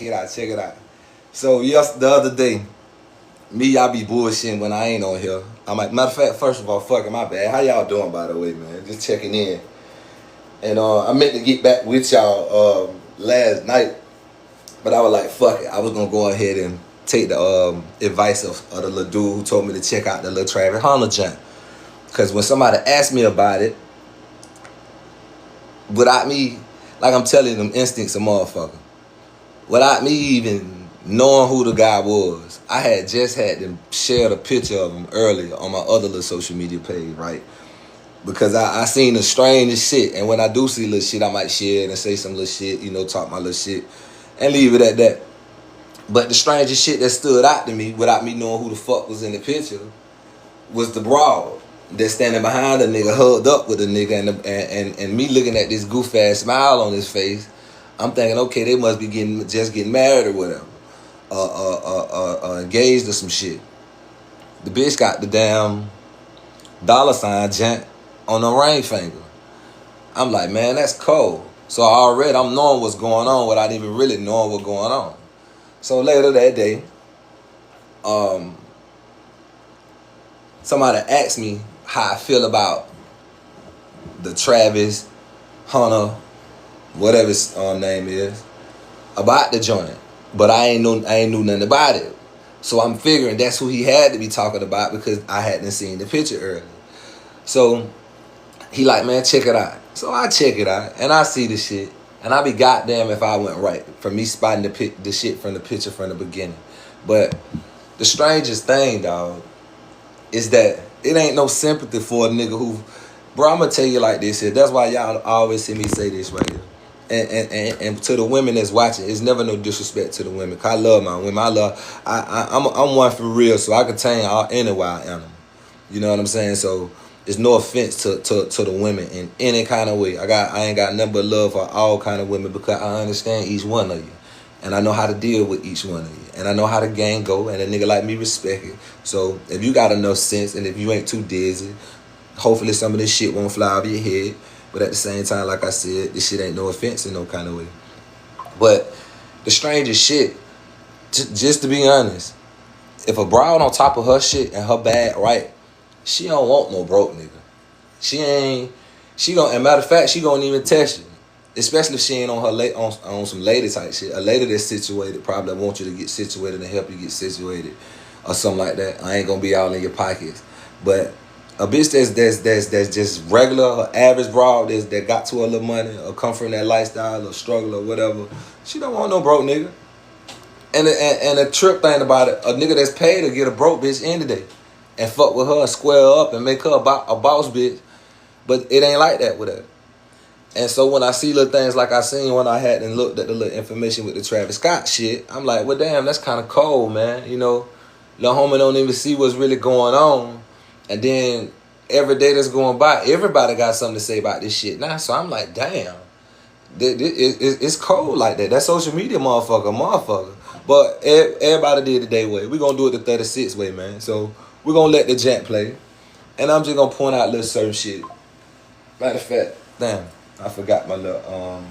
Check it out. So yes, the other day, y'all be bullshitting when I ain't on here. I'm like, matter of fact, first of all, fucking my bad. How y'all doing, by the way, man? Just checking in. And I meant to get back with y'all last night, but I was like, fuck it. I was gonna go ahead and take the advice of the little dude who told me to check out the little Travis Hunter jump. Cause when somebody asked me about it, without me, like I'm telling them, instincts a motherfucker. Without me even knowing who the guy was, I had just had them share a picture of him earlier on my other little social media page, right? Because I seen the strangest shit, and when I do see little shit, I might share it and say some little shit, talk my little shit, and leave it at that. But the strangest shit that stood out to me, without me knowing who the fuck was in the picture, was the broad that's standing behind the nigga, hugged up with the nigga, and me looking at this goof ass smile on his face. I'm thinking, okay, they must be just getting married or whatever, engaged or some shit. The bitch got the damn dollar sign gent on the ring finger. I'm like, man, that's cold. So I'm knowing what's going on without even really knowing what's going on. So later that day, somebody asked me how I feel about the Travis Hunter, whatever his name is, about the joint. But I ain't knew nothing about it. So I'm figuring that's who he had to be talking about because I hadn't seen the picture earlier. So he like, man, check it out. So I check it out and I see the shit. And I be goddamn if I went right for me spotting the shit from the picture from the beginning. But the strangest thing, dog, is that it ain't no sympathy for a nigga who, bro, I'm gonna tell you like this here. That's why y'all always see me say this right here. And to the women that's watching, it's never no disrespect to the women. Cause I love my women. I'm one for real, so I can tame any wild animal. You know what I'm saying? So it's no offense to the women in any kind of way. I ain't got nothing but love for all kind of women because I understand each one of you. And I know how to deal with each one of you. And I know how the game go. And a nigga like me respect it. So if you got enough sense and if you ain't too dizzy, hopefully some of this shit won't fly over your head. But at the same time, like I said, this shit ain't no offense in no kind of way. But the strangest shit, just to be honest, if a broad on top of her shit and her bag right, she don't want no broke nigga. And matter of fact, she gonna even test you. Especially if she ain't on her on some lady type shit. A lady that's situated probably want you to get situated and help you get situated or something like that. I ain't gonna be all in your pockets. But a bitch that's just regular, her average broad that got to her little money or come from that lifestyle or struggle or whatever, she don't want no broke nigga. And the trip thing about it, a nigga that's paid to get a broke bitch in today and fuck with her and square up and make her a boss bitch. But it ain't like that with her. And so when I see little things like I seen when I had and looked at the little information with the Travis Scott shit, I'm like, well, damn, that's kind of cold, man. Little homie don't even see what's really going on. And then every day that's going by, everybody got something to say about this shit now. So I'm like, damn, it's cold like that. That social media motherfucker. But everybody did it their way. We're going to do it the 36 way, man. So we're going to let the gent play. And I'm just going to point out little certain shit. Matter of fact, damn, I forgot my little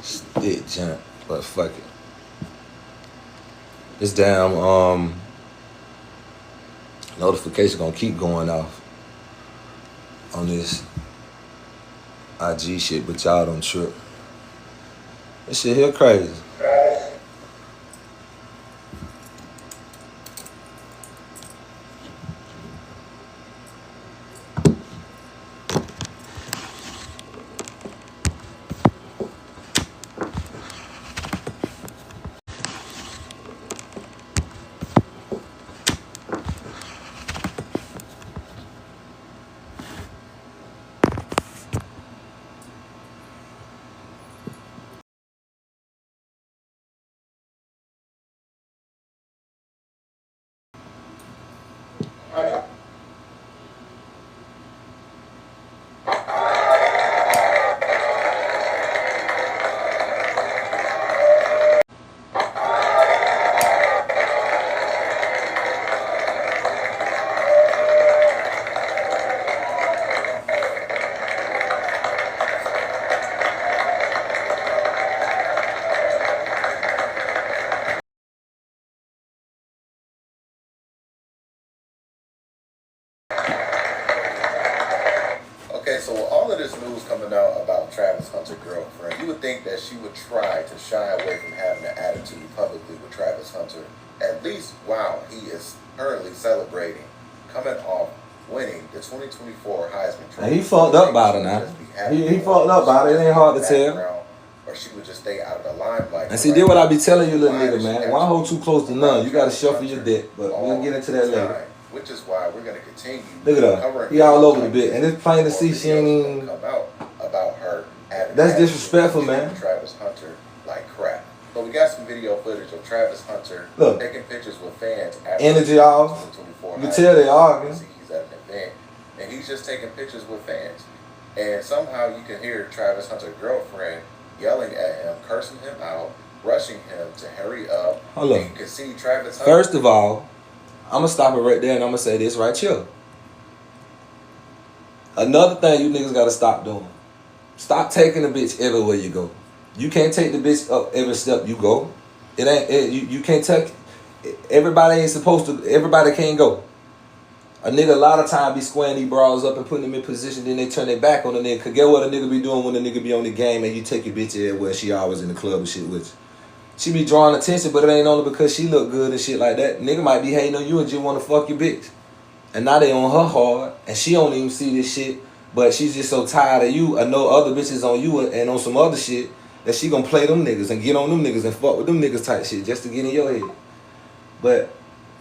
stick jump, but fuck it. This damn notification gonna keep going off on this IG shit, but y'all don't trip. This shit here crazy. Hunter girlfriend. You would think that she would try to shy away from having an attitude publicly with Travis Hunter, at least while he is currently celebrating, coming off winning the 2024 Heisman Trophy. And he fucked up about it now. He fucked up about it. It ain't hard to tell. Or she would just stay out of the limelight. And see, this what I be telling you, little nigga, man. Why hold too close to none? You gotta shuffle your deck, but we'll get into that later. Which is why we're gonna continue. Look at her. He all over the bit, and it's plain to see she ain't even. Come out about her. That's disrespectful, man. Travis Hunter like crap. But we got some video footage of Travis Hunter taking pictures with fans. Energy off. You can tell they arguing. He's at an event, and he's just taking pictures with fans. And somehow you can hear Travis Hunter's girlfriend yelling at him, cursing him out, rushing him to hurry up. Hold on. You can see Travis Hunter. First of all, I'm gonna stop it right there, and I'm gonna say this right here. Another thing you niggas gotta stop doing. Stop taking the bitch everywhere you go. You can't take the bitch up every step you go. It ain't. You can't take. Everybody ain't supposed to. Everybody can't go. A nigga a lot of time be squaring these bras up and putting them in position, then they turn their back on the nigga. Cause get what a nigga be doing when the nigga be on the game and you take your bitch everywhere. She always in the club and shit with you. She be drawing attention, but it ain't only because she look good and shit like that. Nigga might be hating on you and just want to fuck your bitch. And now they on her hard, and she don't even see this shit, but she's just so tired of you. I know other bitches on you and on some other shit that she gonna play them niggas and get on them niggas and fuck with them niggas type shit just to get in your head. But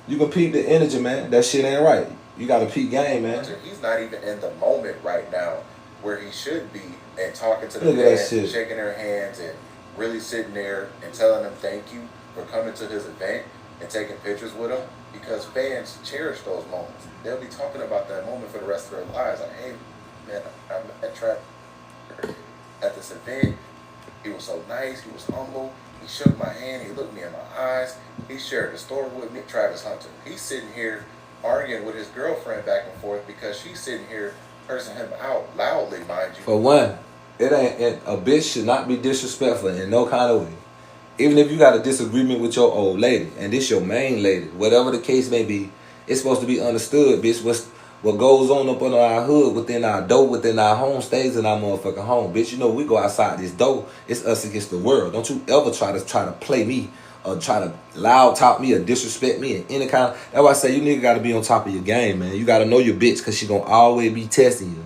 you can peep the energy, man. That shit ain't right. You got to peep game, man. He's not even in the moment right now where he should be and talking to the fans and shaking their hands and really sitting there and telling them thank you for coming to his event and taking pictures with him, because fans cherish those moments. They'll be talking about that moment for the rest of their lives. Like, hey, man, I'm at Travis at this event. He was so nice. He was humble. He shook my hand. He looked me in my eyes. He shared the story with me. Travis Hunter. He's sitting here arguing with his girlfriend back and forth because she's sitting here cursing him out loudly, mind you. For one, a bitch should not be disrespectful in no kind of way. Even if you got a disagreement with your old lady, and this your main lady, whatever the case may be, it's supposed to be understood, bitch. What goes on up under our hood, within our door, within our home, stays in our motherfucking home, bitch. You know we go outside this door, it's us against the world. Don't you ever try to play me or try to loud talk me or disrespect me in any kind of. That's why I say you nigga gotta be on top of your game, man. You gotta know your bitch, cause she gonna always be testing you.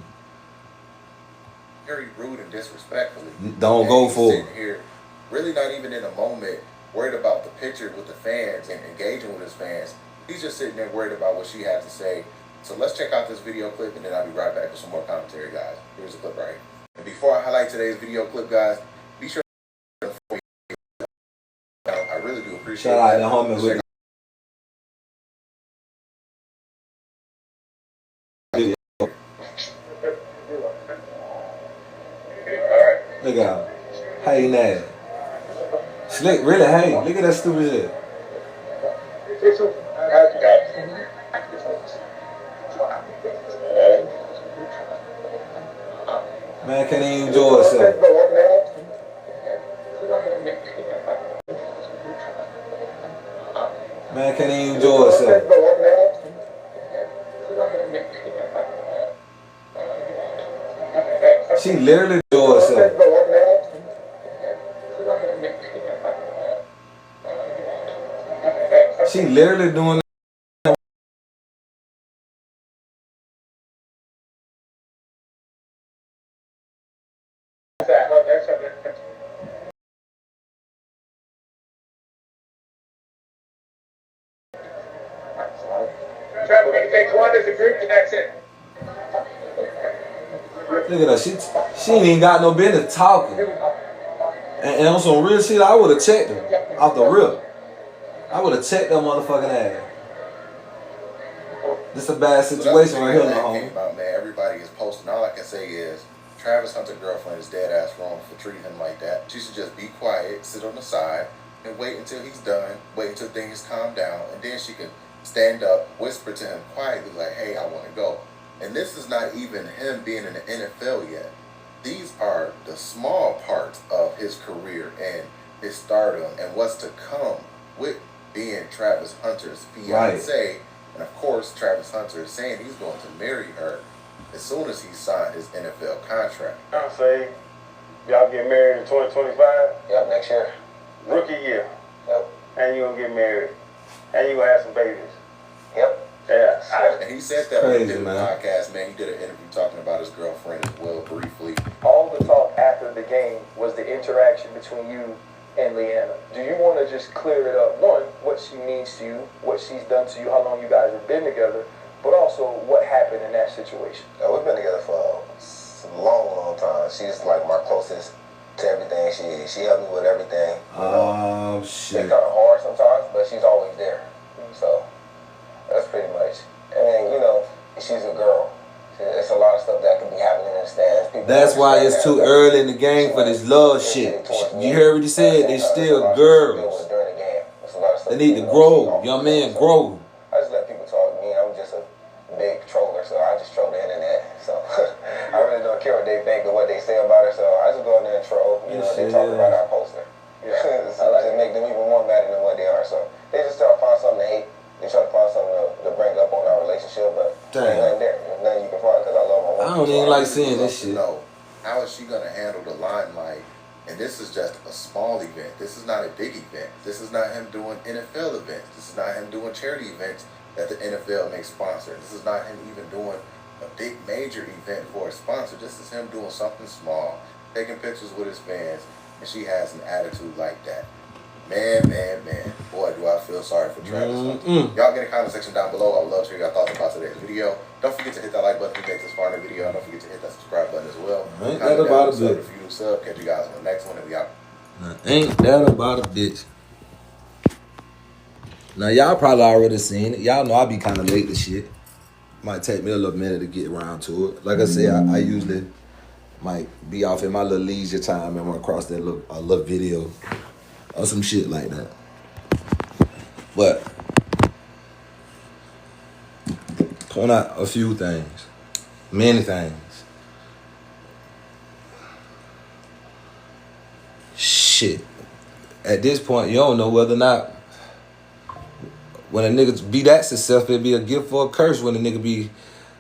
Very rude and disrespectfully. Don't go for it. Here, really not even in a moment worried about the picture with the fans and engaging with his fans. He's just sitting there worried about what she has to say. So let's check out this video clip, and then I'll be right back with some more commentary, guys. Here's the clip right here. And before I highlight today's video clip, guys, be sure to I really do appreciate shout out the homie with look at him. Hey, Nad. Slick, really, hey, look at that stupid shit. Man can't even enjoy himself. Man can't even enjoy himself. She literally enjoy herself. She literally doing look at her, she ain't even got no business talking. And on some real shit, I would have checked her off the rip. I would have checked that motherfucking ass. This a bad situation right here, homie. Man, everybody is posting. All I can say is Travis Hunter's girlfriend is dead ass wrong for treating him like that. She should just be quiet, sit on the side, and wait until he's done. Wait until things calm down, and then she can stand up, whisper to him quietly, like, "Hey, I want to go." And this is not even him being in the NFL yet. These are the small parts of his career and his stardom and what's to come with being Travis Hunter's fiance. Right. And of course, Travis Hunter is saying he's going to marry her as soon as he signed his NFL contract. I'm saying Y'all get married in 2025? Yep, next year. Rookie year. Yep. And you gonna get married. And you gonna have some babies. Yep. Yeah. And he said that when he did the podcast, man. He did an interview talking about his girlfriend as well, briefly. All the talk after the game was the interaction between you and Leanna. Do you want to just clear it up? One, what she means to you, what she's done to you, how long you guys have been together, but also what happened in that situation. We've been together for a long time. She's like my closest to everything. She helped me with everything. Shit. It's kind of hard sometimes, but she's always there. So that's pretty much. And she's a girl. It's a lot of stuff that could be happening in the stands. That's why it's too early in the game for this love shit. You heard what he said? They still girls. They need to grow. Young man, grow. I just let people talk to me. I'm just a big troller, so I just troll the internet. So I really don't care what they think or what they say about it. So I just go in there and troll. They talk about our poster. So just make them even more mad than what they are. So they just try to find something to hate. They try to find something to bring up on our relationship, but there's nothing there. There's nothing you can find because I love my woman. I don't even like seeing this shit. No. How is she going to handle the limelight? And this is just a small event. This is not a big event. This is not him doing NFL events. This is not him doing charity events that the NFL may sponsor. This is not him even doing a big major event for a sponsor. This is him doing something small, taking pictures with his fans, and she has an attitude like that. Man. Boy, do I feel sorry for Travis. Y'all get in the comment section down below. I would love to hear your thoughts about today's video. Don't forget to hit that like button if you get this far in the video. And don't forget to hit that subscribe button as well. Ain't that about a bitch? If you sub, catch you guys on the next one, and we out. Ain't that about a bitch? Now, y'all probably already seen it. Y'all know I be kind of late to shit. Might take me a little minute to get around to it. Like I said, I usually might be off in my little leisure time and run across that little video or some shit like that. But point out a few things, many things. Shit. At this point, you don't know whether or not when a nigga be that successful, it'd be a gift or a curse when a nigga be.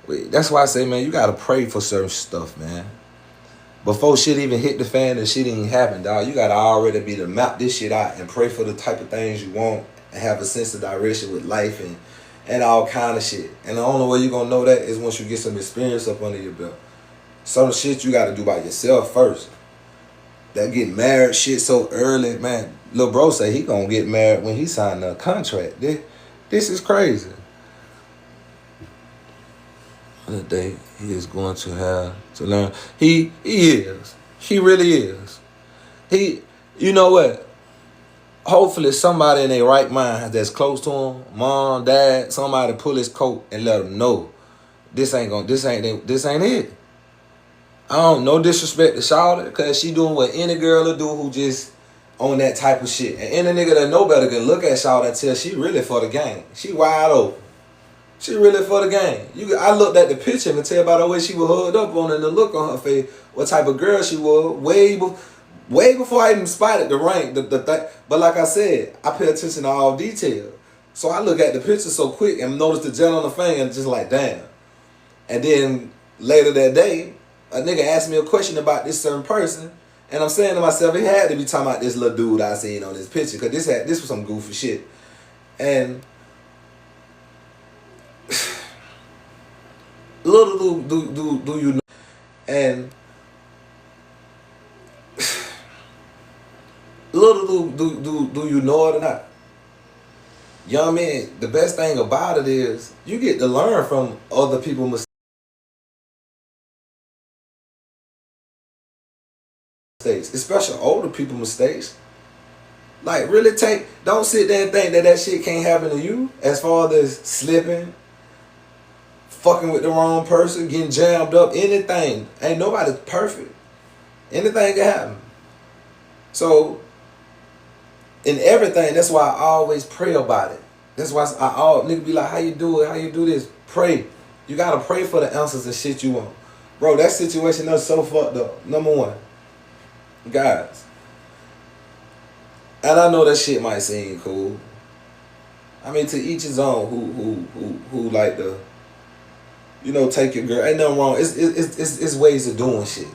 That's why I say, man, you gotta pray for certain stuff, man. Before shit even hit the fan and shit even happen, dog, you gotta already be to map this shit out and pray for the type of things you want and have a sense of direction with life and all kind of shit. And the only way you gonna know that is once you get some experience up under your belt. Some shit you gotta do by yourself first. That getting married shit so early, man. Lil bro say he gonna get married when he signed a contract. This is crazy. The day he is going to have to learn. He is. He really is. You know what? Hopefully somebody in their right mind that's close to him, mom, dad, somebody pull his coat and let him know this ain't it. I don't no disrespect to Shawty, because she doing what any girl will do who just on that type of shit. And any nigga that know better can look at Shawty and tell she really for the game. She wide open. She really for the game. I looked at the picture and could tell by the way she was hugged up on and the look on her face what type of girl she was way before I even spotted the rank. The thing. But like I said, I pay attention to all detail. So I look at the picture so quick and notice the gel on the finger and just like, damn. And then later that day, a nigga asked me a question about this certain person, and I'm saying to myself, he had to be talking about this little dude I seen on this picture, because this was some goofy shit. And little do you know, and little do you know it or not. Young man, the best thing about it is you get to learn from other people's mistakes. Especially older people mistakes. Like really don't sit there and think that shit can't happen to you, as far as slipping, fucking with the wrong person, getting jammed up, anything. Ain't nobody perfect. Anything can happen. So in everything, that's why I always pray about it. That's why nigga be like, how you do it? How you do this? Pray. You gotta pray for the answers and shit you want. Bro, that situation is so fucked up. Number one. Guys, and I know that shit might seem cool. I mean, to each his own. Who like to, take your girl. Ain't nothing wrong. It's ways of doing shit.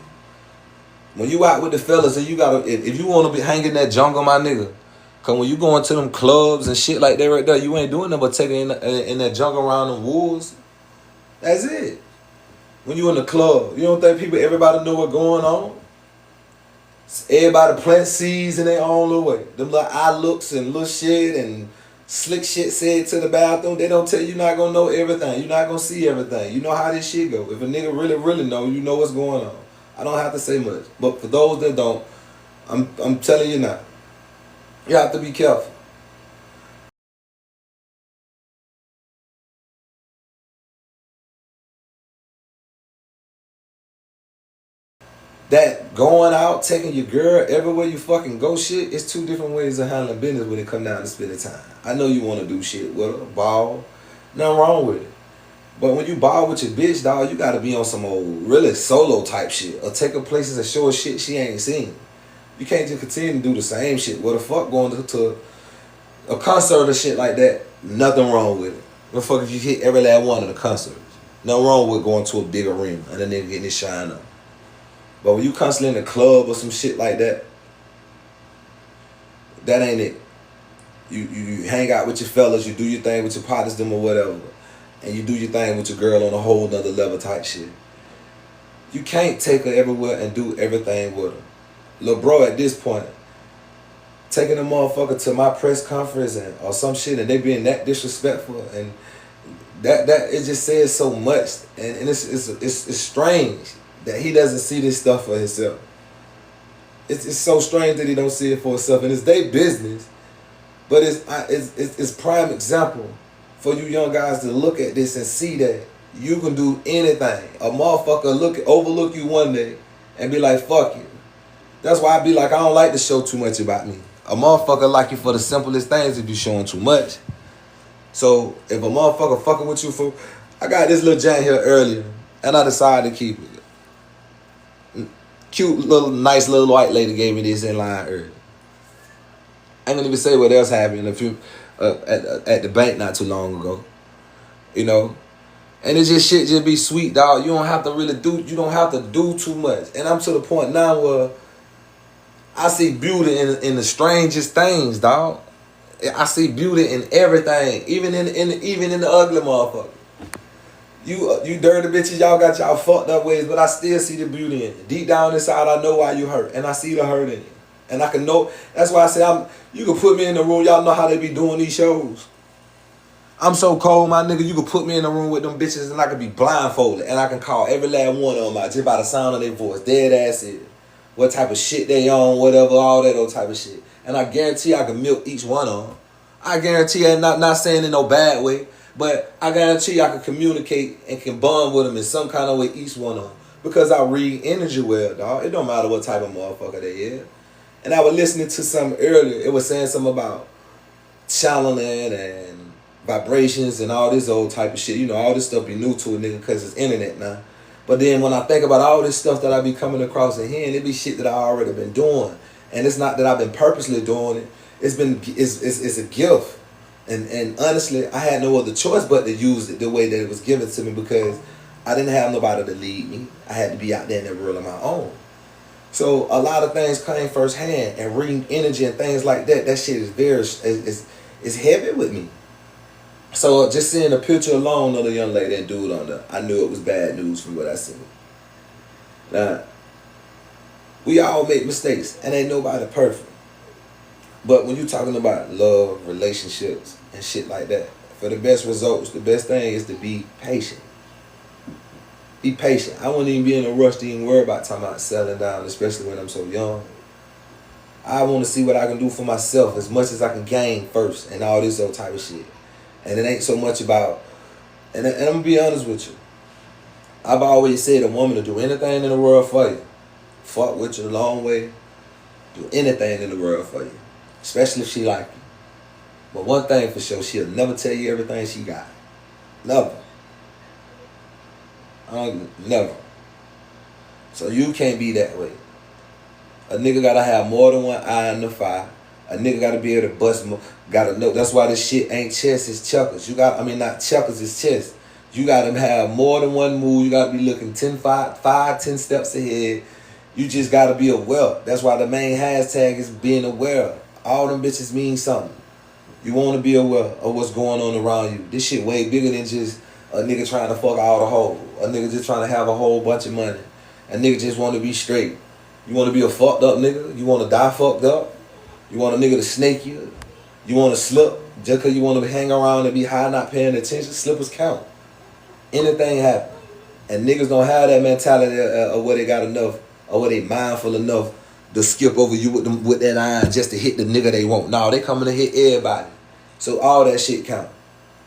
When you out with the fellas, and you gotta, if you wanna be hanging that jungle, my nigga, cause when you go into them clubs and shit like that right there, you ain't doing nothing but taking in that jungle around the wolves. That's it. When you in the club, you don't think everybody know what's going on? Everybody plant seeds in their own little way. Them little eye looks and little shit and slick shit said to the bathroom. They don't tell you not gonna know everything. You're not gonna see everything. You know how this shit go. If a nigga really know, you know what's going on. I don't have to say much. But for those that don't, I'm telling you now. You have to be careful. That going out, taking your girl everywhere you fucking go shit, it's two different ways of handling business when it come down to spending time. I know you want to do shit with her, ball, nothing wrong with it. But when you ball with your bitch, dog, you got to be on some old really solo type shit. Or take her places and show her shit she ain't seen. You can't just continue to do the same shit. What the fuck going to a concert or shit like that, nothing wrong with it. What the fuck if you hit every last one of the concerts? Nothing wrong with going to a big arena and then getting it shine up. But when you constantly in a club or some shit like that, that ain't it. You hang out with your fellas, you do your thing with your partners, them or whatever, and you do your thing with your girl on a whole nother level type shit. You can't take her everywhere and do everything with her. Lil' bro, at this point, taking a motherfucker to my press conference or some shit and they being that disrespectful and that it just says so much and it's strange that he doesn't see this stuff for himself. It's so strange that he don't see it for himself, and it's their business. But it's prime example for you young guys to look at this and see that you can do anything. A motherfucker overlook you one day and be like, fuck you. That's why I be like, I don't like to show too much about me. A motherfucker like you for the simplest things if you showing too much. So if a motherfucker fucking with you for, I got this little giant here earlier, and I decided to keep it. Cute little, nice little white lady gave me this in line earlier. I ain't gonna even say what else happened at the bank not too long ago. You know? And it's just shit just be sweet, dog. You don't have to do too much. And I'm to the point now where I see beauty in the strangest things, dog. I see beauty in everything, even in the ugly motherfucker. You dirty bitches, y'all got y'all fucked up ways, but I still see the beauty in it. Deep down inside, I know why you hurt, and I see the hurt in it. And I can know, that's why I say you can put me in the room, y'all know how they be doing these shows. I'm so cold, my nigga, you can put me in the room with them bitches and I can be blindfolded, and I can call every last one of them out just by the sound of their voice, dead ass it. What type of shit they on, whatever, all that old type of shit. And I guarantee I can milk each one of them. I guarantee I'm not saying in no bad way, but I guarantee I can communicate and can bond with them in some kind of way, each one of them. Because I read energy well, dog. It don't matter what type of motherfucker they is. And I was listening to something earlier. It was saying something about channeling and vibrations and all this old type of shit. You know, all this stuff be new to a nigga because it's internet now. But then when I think about all this stuff that I be coming across and hearing, it be shit that I already been doing. And it's not that I've been purposely doing it. It's a gift. And honestly, I had no other choice but to use it the way that it was given to me because I didn't have nobody to lead me. I had to be out there in the world on my own. So a lot of things came firsthand, and reading energy and things like that, that shit is heavy with me. So just seeing a picture alone of the young lady and dude on there, I knew it was bad news from what I seen. Now, we all make mistakes, and ain't nobody perfect. But when you're talking about love, relationships, and shit like that, for the best results, the best thing is to be patient. Be patient. I wouldn't even be in a rush to even worry about talking about settling down, especially when I'm so young. I want to see what I can do for myself as much as I can gain first and all this other type of shit. And it ain't so much about, and I'm going to be honest with you. I've always said a woman to do anything in the world for you. Fuck with you the long way. Do anything in the world for you. Especially if she like you. But one thing for sure, she'll never tell you everything she got. Never. Never. So you can't be that way. A nigga gotta have more than one eye in the fire. A nigga gotta be able to bust more. Gotta know. That's why this shit ain't chess, it's checkers. Not checkers, it's chess. You gotta have more than one move. You gotta be looking 10 steps ahead. You just gotta be aware. That's why the main hashtag is being aware. All them bitches mean something. You wanna be aware of what's going on around you. This shit way bigger than just a nigga trying to fuck all the hoes. A nigga just trying to have a whole bunch of money. A nigga just wanna be straight. You wanna be a fucked up nigga? You wanna die fucked up? You want a nigga to snake you? You wanna slip? Just cause you wanna hang around and be high not paying attention? Slippers count. Anything happen. And niggas don't have that mentality of where they got enough, or where they mindful enough to skip over you with that iron just to hit the nigga they want. No, they coming to hit everybody. So all that shit count.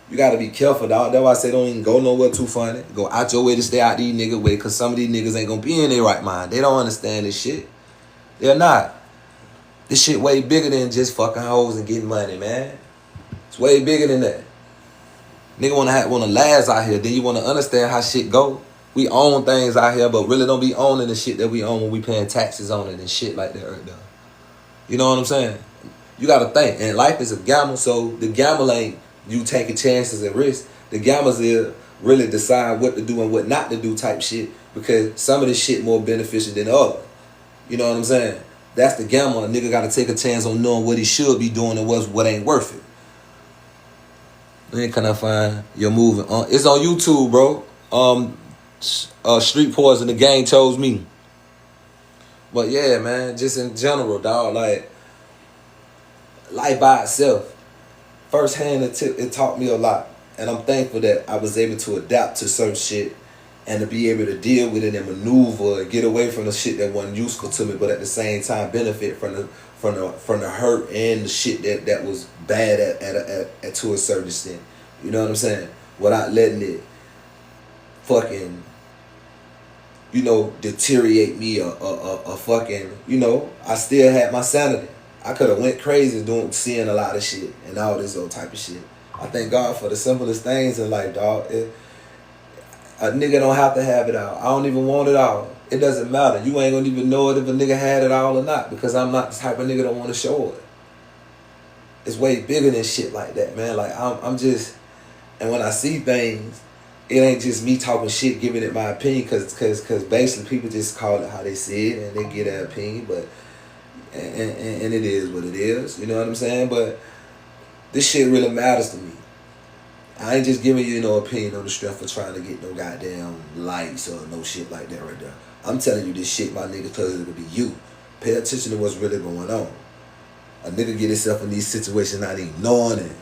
You gotta be careful, dog. That's why I say don't even go nowhere too funny. Go out your way to stay out these niggas' way, cause some of these niggas ain't gonna be in their right mind. They don't understand this shit. They're not. This shit way bigger than just fucking hoes and getting money, man. It's way bigger than that. Nigga wanna last out here, then you wanna understand how shit go. We own things out here, but really don't be owning the shit that we own when we paying taxes on it and shit like that right there. You know what I'm saying? You gotta think. And life is a gamble, so the gamble ain't you taking chances and risks. The gamble is really decide what to do and what not to do type shit, because some of this shit more beneficial than other. You know what I'm saying? That's the gamble. A nigga gotta take a chance on knowing what he should be doing and what ain't worth it. Then can I find your movie? It's on YouTube, bro. Street Poison, the game chose me. But yeah, man, just in general, dog, like life by itself, firsthand, it taught me a lot, and I'm thankful that I was able to adapt to certain shit and to be able to deal with it and maneuver and get away from the shit that wasn't useful to me, but at the same time benefit from the hurt and the shit that was bad at to a certain extent. You know what I'm saying? Without letting it fucking, you know, deteriorate me or fucking, you know, I still had my sanity. I could have went crazy seeing a lot of shit and all this old type of shit. I thank God for the simplest things in life, dog. A nigga don't have to have it all. I don't even want it all. It doesn't matter. You ain't gonna even know it if a nigga had it all or not, because I'm not the type of nigga that want to show it. It's way bigger than shit like that, man. Like I'm just, and when I see things, it ain't just me talking shit, giving it my opinion, cause basically people just call it how they see it and they get their opinion, but and it is what it is. You know what I'm saying? But this shit really matters to me. I ain't just giving you no opinion on the strength for trying to get no goddamn likes or no shit like that right there. I'm telling you this shit, my nigga, because it'll be you. Pay attention to what's really going on. A nigga get himself in these situations not even knowing and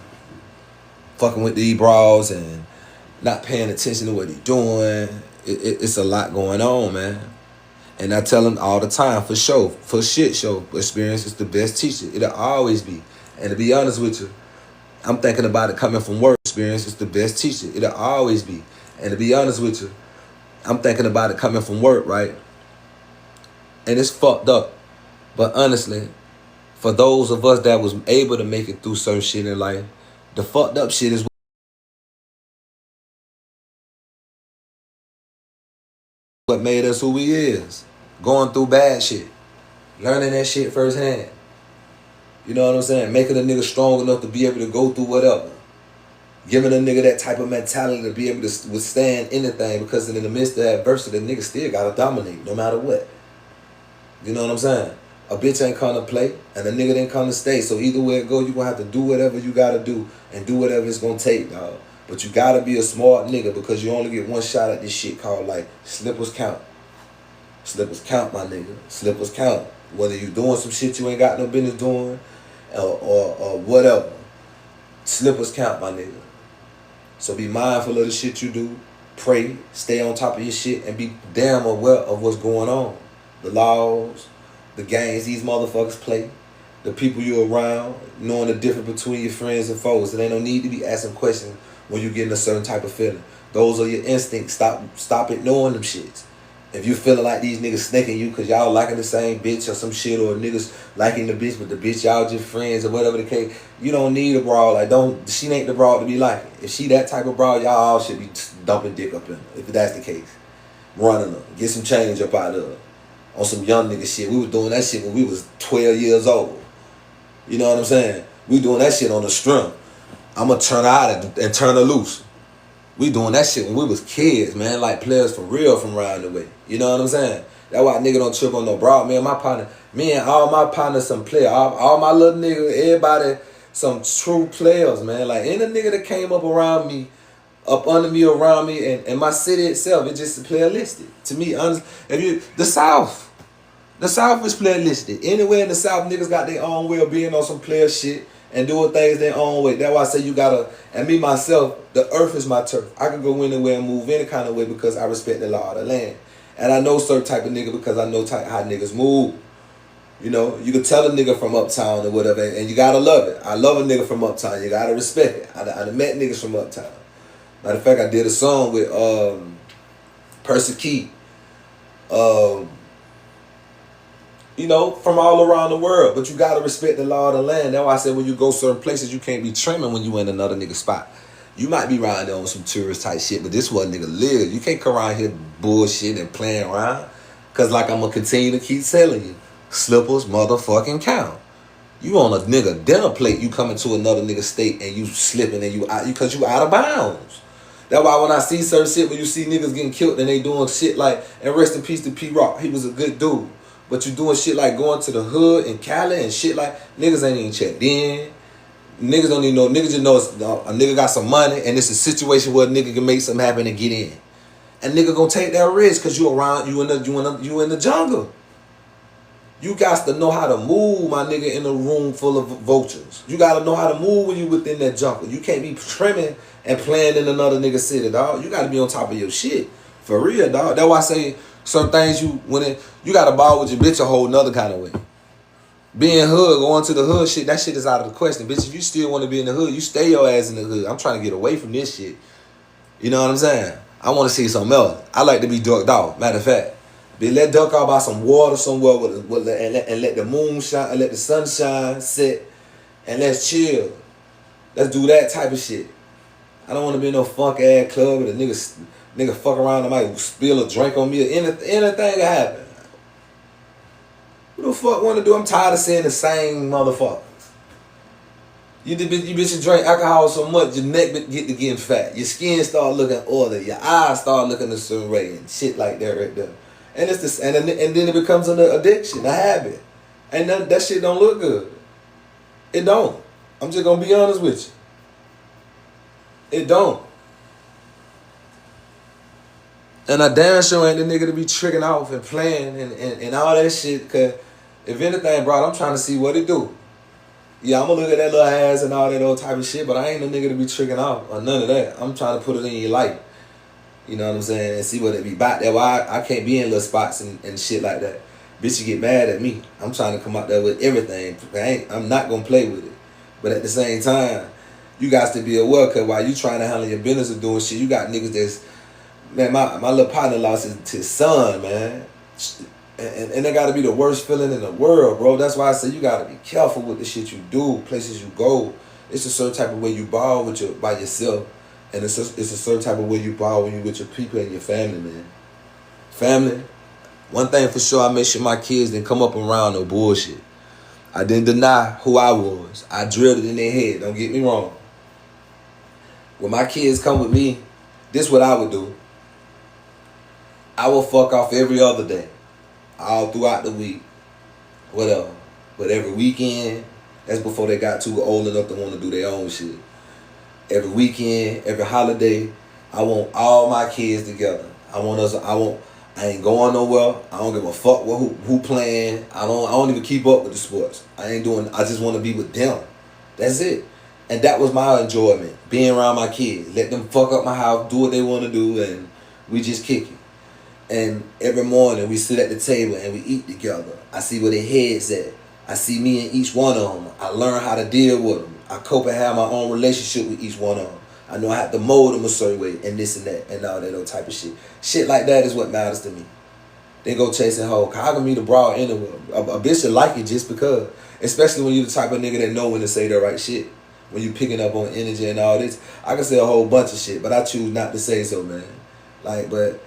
fucking with these bras and not paying attention to what he doing. It's a lot going on, man. And I tell him all the time, for sure, for shit show, experience is the best teacher. It'll always be. And to be honest with you, I'm thinking about it coming from work. Experience is the best teacher. It'll always be. And to be honest with you, I'm thinking about it coming from work, right? And it's fucked up. But honestly, for those of us that was able to make it through certain shit in life, the fucked up shit is what made us who we is. Going through bad shit. Learning that shit firsthand. You know what I'm saying? Making a nigga strong enough to be able to go through whatever. Giving a nigga that type of mentality to be able to withstand anything, because in the midst of adversity, the nigga still gotta dominate no matter what. You know what I'm saying? A bitch ain't come to play and a nigga didn't come to stay. So either way it go, you gonna have to do whatever you gotta do and do whatever it's gonna take, dog. But you gotta be a smart nigga, because you only get one shot at this shit called life. Slippers count. Slippers count, my nigga. Slippers count. Whether you doing some shit you ain't got no business doing or whatever. Slippers count, my nigga. So be mindful of the shit you do. Pray. Stay on top of your shit and be damn aware of what's going on. The laws, the games these motherfuckers play, the people you're around, knowing the difference between your friends and foes. There ain't no need to be asking questions when you're getting a certain type of feeling. Those are your instincts. Stop ignoring them shits. If you feeling like these niggas snaking you because y'all liking the same bitch or some shit, or niggas liking the bitch but the bitch y'all just friends or whatever the case, you don't need a bra. Like, she ain't the bra to be liking. If she that type of bra, y'all all should be dumping dick up in her, if that's the case. Running her. Get some change up out of her. On some young nigga shit. We was doing that shit when we was 12 years old. You know what I'm saying? We doing that shit on the string. I'ma turn her out and turn her loose. We doing that shit when we was kids, man, like players for real from around the way. You know what I'm saying? That's why nigga don't trip on no broad. Me and my partner, me and all my partners some players. All my little niggas, everybody some true players, man. Like any nigga that came up around me, up under me, around me, and my city itself, it's just playalistic. To me, the South is playalistic. Anywhere in the South, niggas got their own way of being on some player shit and doing things their own way. That's why I say you gotta, and me myself, the earth is my turf. I can go anywhere and move any kind of way because I respect the law of the land. And I know certain type of nigga because I know how niggas move. You know, you can tell a nigga from uptown or whatever, and you gotta love it. I love a nigga from uptown. You gotta respect it. I done met niggas from uptown. Matter of fact, I did a song with Percy Key. You know, from all around the world. But you gotta respect the law of the land. That's why I said when you go certain places, you can't be trimming when you in another nigga spot. You might be riding there on some tourist type shit, but this one nigga live. You can't come around here bullshit and playing around. Cause like I'm gonna continue to keep telling you, slippers motherfucking count. You on a nigga dinner plate, you coming to another nigga state and you slipping and you cause you out of bounds. That's why when I see certain shit, when you see niggas getting killed and they doing shit like, and rest in peace to P-Rock, he was a good dude. But you doing shit like going to the hood in Cali and shit like, niggas ain't even checked in. Niggas don't even know, niggas just know a nigga got some money and it's a situation where a nigga can make something happen and get in. And nigga gonna take that risk cause you around, you in the jungle. You got to know how to move, my nigga, in a room full of vultures. You got to know how to move when you within that jungle. You can't be trimming and playing in another nigga city, dog. You got to be on top of your shit. For real, dog. That's why I say some things you got to ball with your bitch a whole nother kind of way. Being hood, going to the hood shit, that shit is out of the question. Bitch, if you still want to be in the hood, you stay your ass in the hood. I'm trying to get away from this shit. You know what I'm saying? I want to see something else. I like to be ducked off, matter of fact. Be let duck out by some water somewhere and let the moon shine, and let the sun shine, set, and let's chill. Let's do that type of shit. I don't want to be in no funk ass club and a nigga fuck around and might spill a drink on me or anything can happen. What the fuck want to do? I'm tired of seeing the same motherfuckers. You bitch drink alcohol so much, your neck get to getting fat. Your skin start looking oily. Your eyes start looking a certain way and shit like that right there. And it's this, and then it becomes an addiction, a habit. And that shit don't look good. It don't. I'm just gonna be honest with you. It don't. And I damn sure ain't the nigga to be tricking off and playing and all that shit. Cause if anything, bro, I'm trying to see what it do. Yeah, I'm gonna look at that little ass and all that old type of shit, but I ain't no nigga to be tricking off or none of that. I'm trying to put it in your life. You know what I'm saying? And see what it be about. That's why I can't be in little spots and shit like that. Bitch, you get mad at me. I'm trying to come out there with everything. I'm not going to play with it. But at the same time, you guys to be aware, because while you trying to handle your business or doing shit, you got niggas that's, man, my little partner lost his son, man. And that got to be the worst feeling in the world, bro. That's why I say you got to be careful with the shit you do, places you go. It's a certain type of way you ball by yourself. And it's a certain type of way you ball when you with your people and your family, man. Family, one thing for sure, I make sure my kids didn't come up around no bullshit. I didn't deny who I was. I drilled it in their head, don't get me wrong. When my kids come with me, this is what I would do. I will fuck off every other day, all throughout the week, whatever. But every weekend, that's before they got too old enough to want to do their own shit. Every weekend, every holiday, I want all my kids together. I ain't going nowhere. I don't give a fuck who playing. I don't even keep up with the sports. I just want to be with them. That's it. And that was my enjoyment, being around my kids. Let them fuck up my house, do what they want to do, and we just kick it. And every morning we sit at the table and we eat together. I see where their heads at. I see me and each one of them. I learn how to deal with them. I cope and have my own relationship with each one of them. I know I have to mold them a certain way and this and that and all that other type of shit. Shit like that is what matters to me. They go chasing hoe. How can meet a broad anywhere? A bitch should like it just because. Especially when you the type of nigga that know when to say the right shit. When you picking up on energy and all this. I can say a whole bunch of shit, but I choose not to say so, man. But,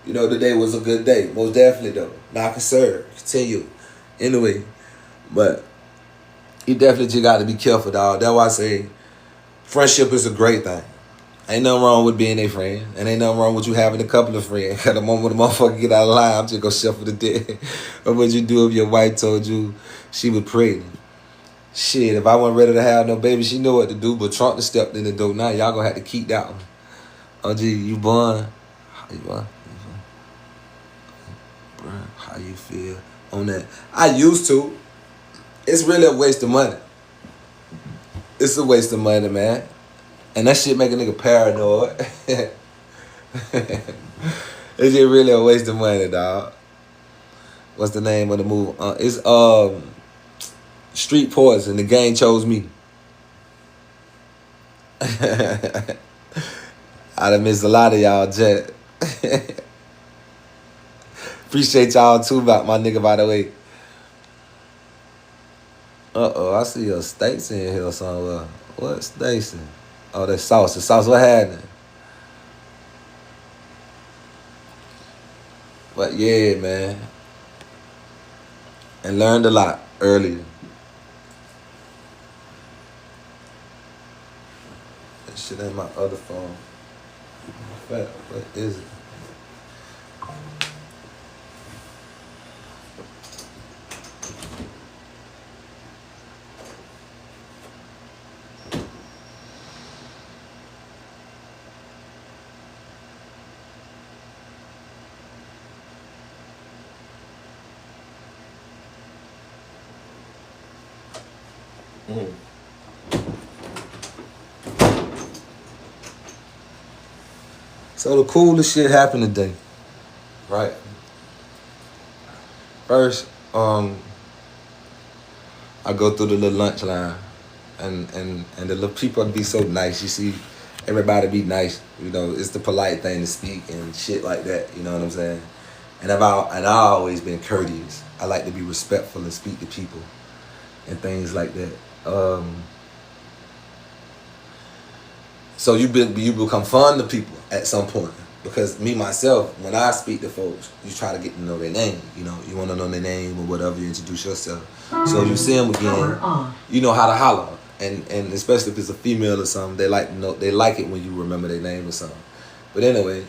you know, today was a good day. Most definitely, though. Now I can serve. I can tell you. Anyway, but you definitely just got to be careful, dog. That's why I say friendship is a great thing. Ain't nothing wrong with being a friend. And ain't nothing wrong with you having a couple of friends. Because the moment the motherfucker get out of line, I'm just going to shuffle the dead. What would you do if your wife told you she was pregnant? Shit, if I wasn't ready to have no baby, she know what to do. But Trump just stepped in the door. Now y'all going to have to keep that one. Oh, gee, you born? How you born? Bruh, how you feel on that? I used to. It's really a waste of money. It's a waste of money, man. And that shit make a nigga paranoid. It's just really a waste of money, dog. What's the name of the movie? It's Street Poison. The Game Chose Me. I done missed a lot of y'all, Jet. Appreciate y'all too, about my nigga, by the way. I see a Stacy in here somewhere. What Stacy? Oh, that's Sauce. The Sauce, what happened? But yeah, man. And learned a lot earlier. That shit ain't my other phone. What is it? So the coolest shit happened today, right? First, I go through the little lunch line, and the little people be so nice. You see, everybody be nice. You know, it's the polite thing to speak and shit like that. You know what I'm saying? And I've always been courteous. I like to be respectful and speak to people and things like that. So you become fond of people at some point, because me myself, when I speak to folks, you try to get to know their name. You know, you want to know their name or whatever. You introduce yourself. So if you see them again, you know how to holler, and especially if it's a female or something, they like to know. They like it when you remember their name or something. But anyway,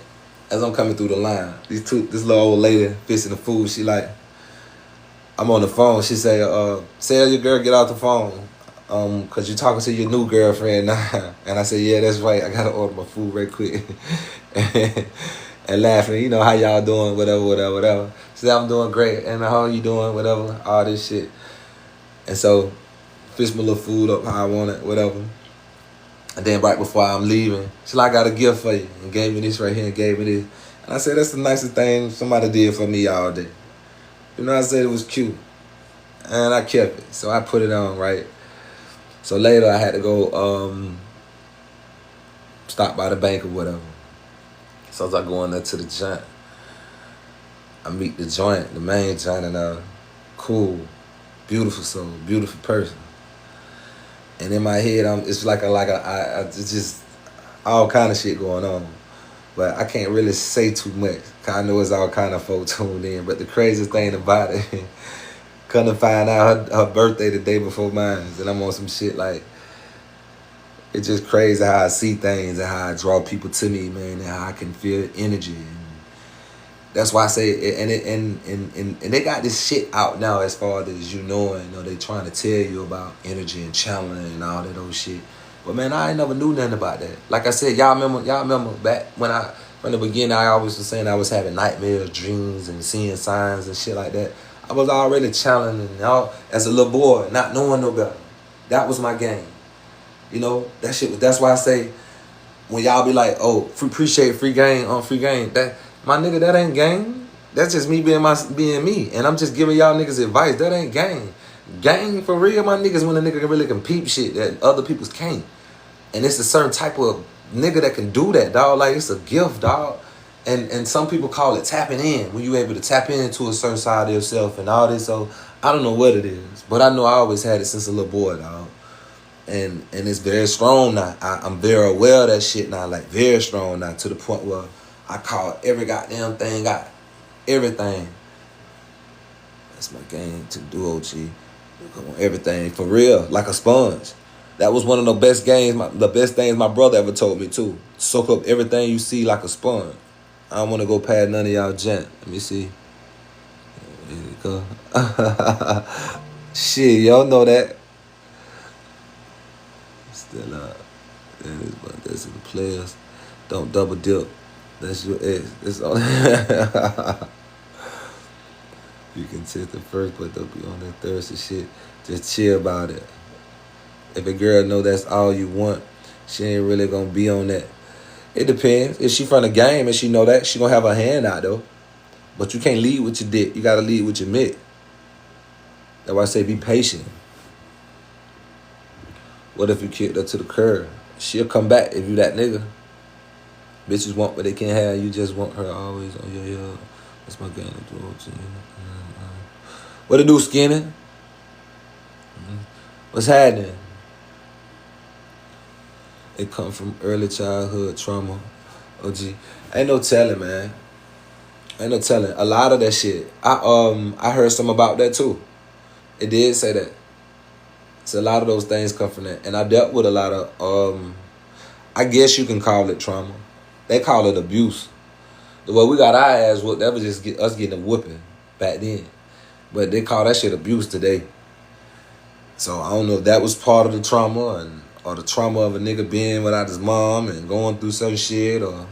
as I'm coming through the line, this little old lady fixing the food. She like, I'm on the phone. She say, "Tell your girl get off the phone. Cause you're talking to your new girlfriend now." And I said, "Yeah, that's right. I gotta order my food right quick." and laughing, you know, how y'all doing, whatever. She said, "I'm doing great." And how are you doing, whatever, all this shit. And so, fix my little food up how I want it, whatever. And then right before I'm leaving, she's like, "I got a gift for you," and gave me this right here and gave me this. And I said, "That's the nicest thing somebody did for me all day." You know, I said it was cute. And I kept it. So I put it on, right? So later I had to go stop by the bank or whatever. So as I go in there to the joint, I meet the joint, the main joint, and cool, beautiful soul, beautiful person. And in my head, it's like it's just all kind of shit going on. But I can't really say too much, cause I know it's all kind of folk tuned in. But the craziest thing about it, come to find out her birthday the day before mine, and I'm on some shit like, it's just crazy how I see things and how I draw people to me, man, and how I can feel energy. And that's why I say, and they got this shit out now as far as you know they trying to tell you about energy and channeling and all that old shit. But man, I ain't never knew nothing about that. Like I said, y'all remember back from the beginning, I always was saying I was having nightmares, dreams, and seeing signs and shit like that. I was already channeling as a little boy, not knowing no better. That was my game. You know, that shit. That's why I say, when y'all be like, "Oh, appreciate free game on free game," that my nigga, that ain't game. That's just me being me, and I'm just giving y'all niggas advice. That ain't game. Game for real, my niggas, when a nigga really can peep shit that other people's can't. And it's a certain type of nigga that can do that, dog. Like, it's a gift, dog. And some people call it tapping in, when you able to tap into a certain side of yourself and all this. So I don't know what it is, but I know I always had it since a little boy, dog. And it's very strong now. I'm very aware of that shit now, like very strong now, to the point where I call every goddamn thing out. Everything. That's my game to do, OG. Everything for real, like a sponge. That was one of the best things my brother ever told me too. Soak up everything you see like a sponge. I don't want to go past none of y'all gent. Let me see. There you go. Shit, y'all know that. Still up. That's the players. Don't double dip. That's your ex. It's on. You can take the first, but don't be on that thirsty shit. Just chill about it. If a girl know that's all you want, she ain't really gonna be on that. It depends. If she from the game and she know that, she gonna have her hand out though. But you can't lead with your dick. You gotta lead with your mitt. That's why I say be patient. What if you kicked her to the curb? She'll come back if you that nigga. Bitches want what they can't have. You just want her always. Oh yeah. That's my gun. What it do, Skinny? What's happening? It come from early childhood trauma. OG. Ain't no telling, man. Ain't no telling. A lot of that shit. I heard some about that too. It did say that. So a lot of those things come from that. And I dealt with a lot of I guess you can call it trauma. They call it abuse. The way we got our ass whooped, that was just us getting a whooping back then. But they call that shit abuse today. So I don't know if that was part of the trauma or the trauma of a nigga being without his mom and going through some shit or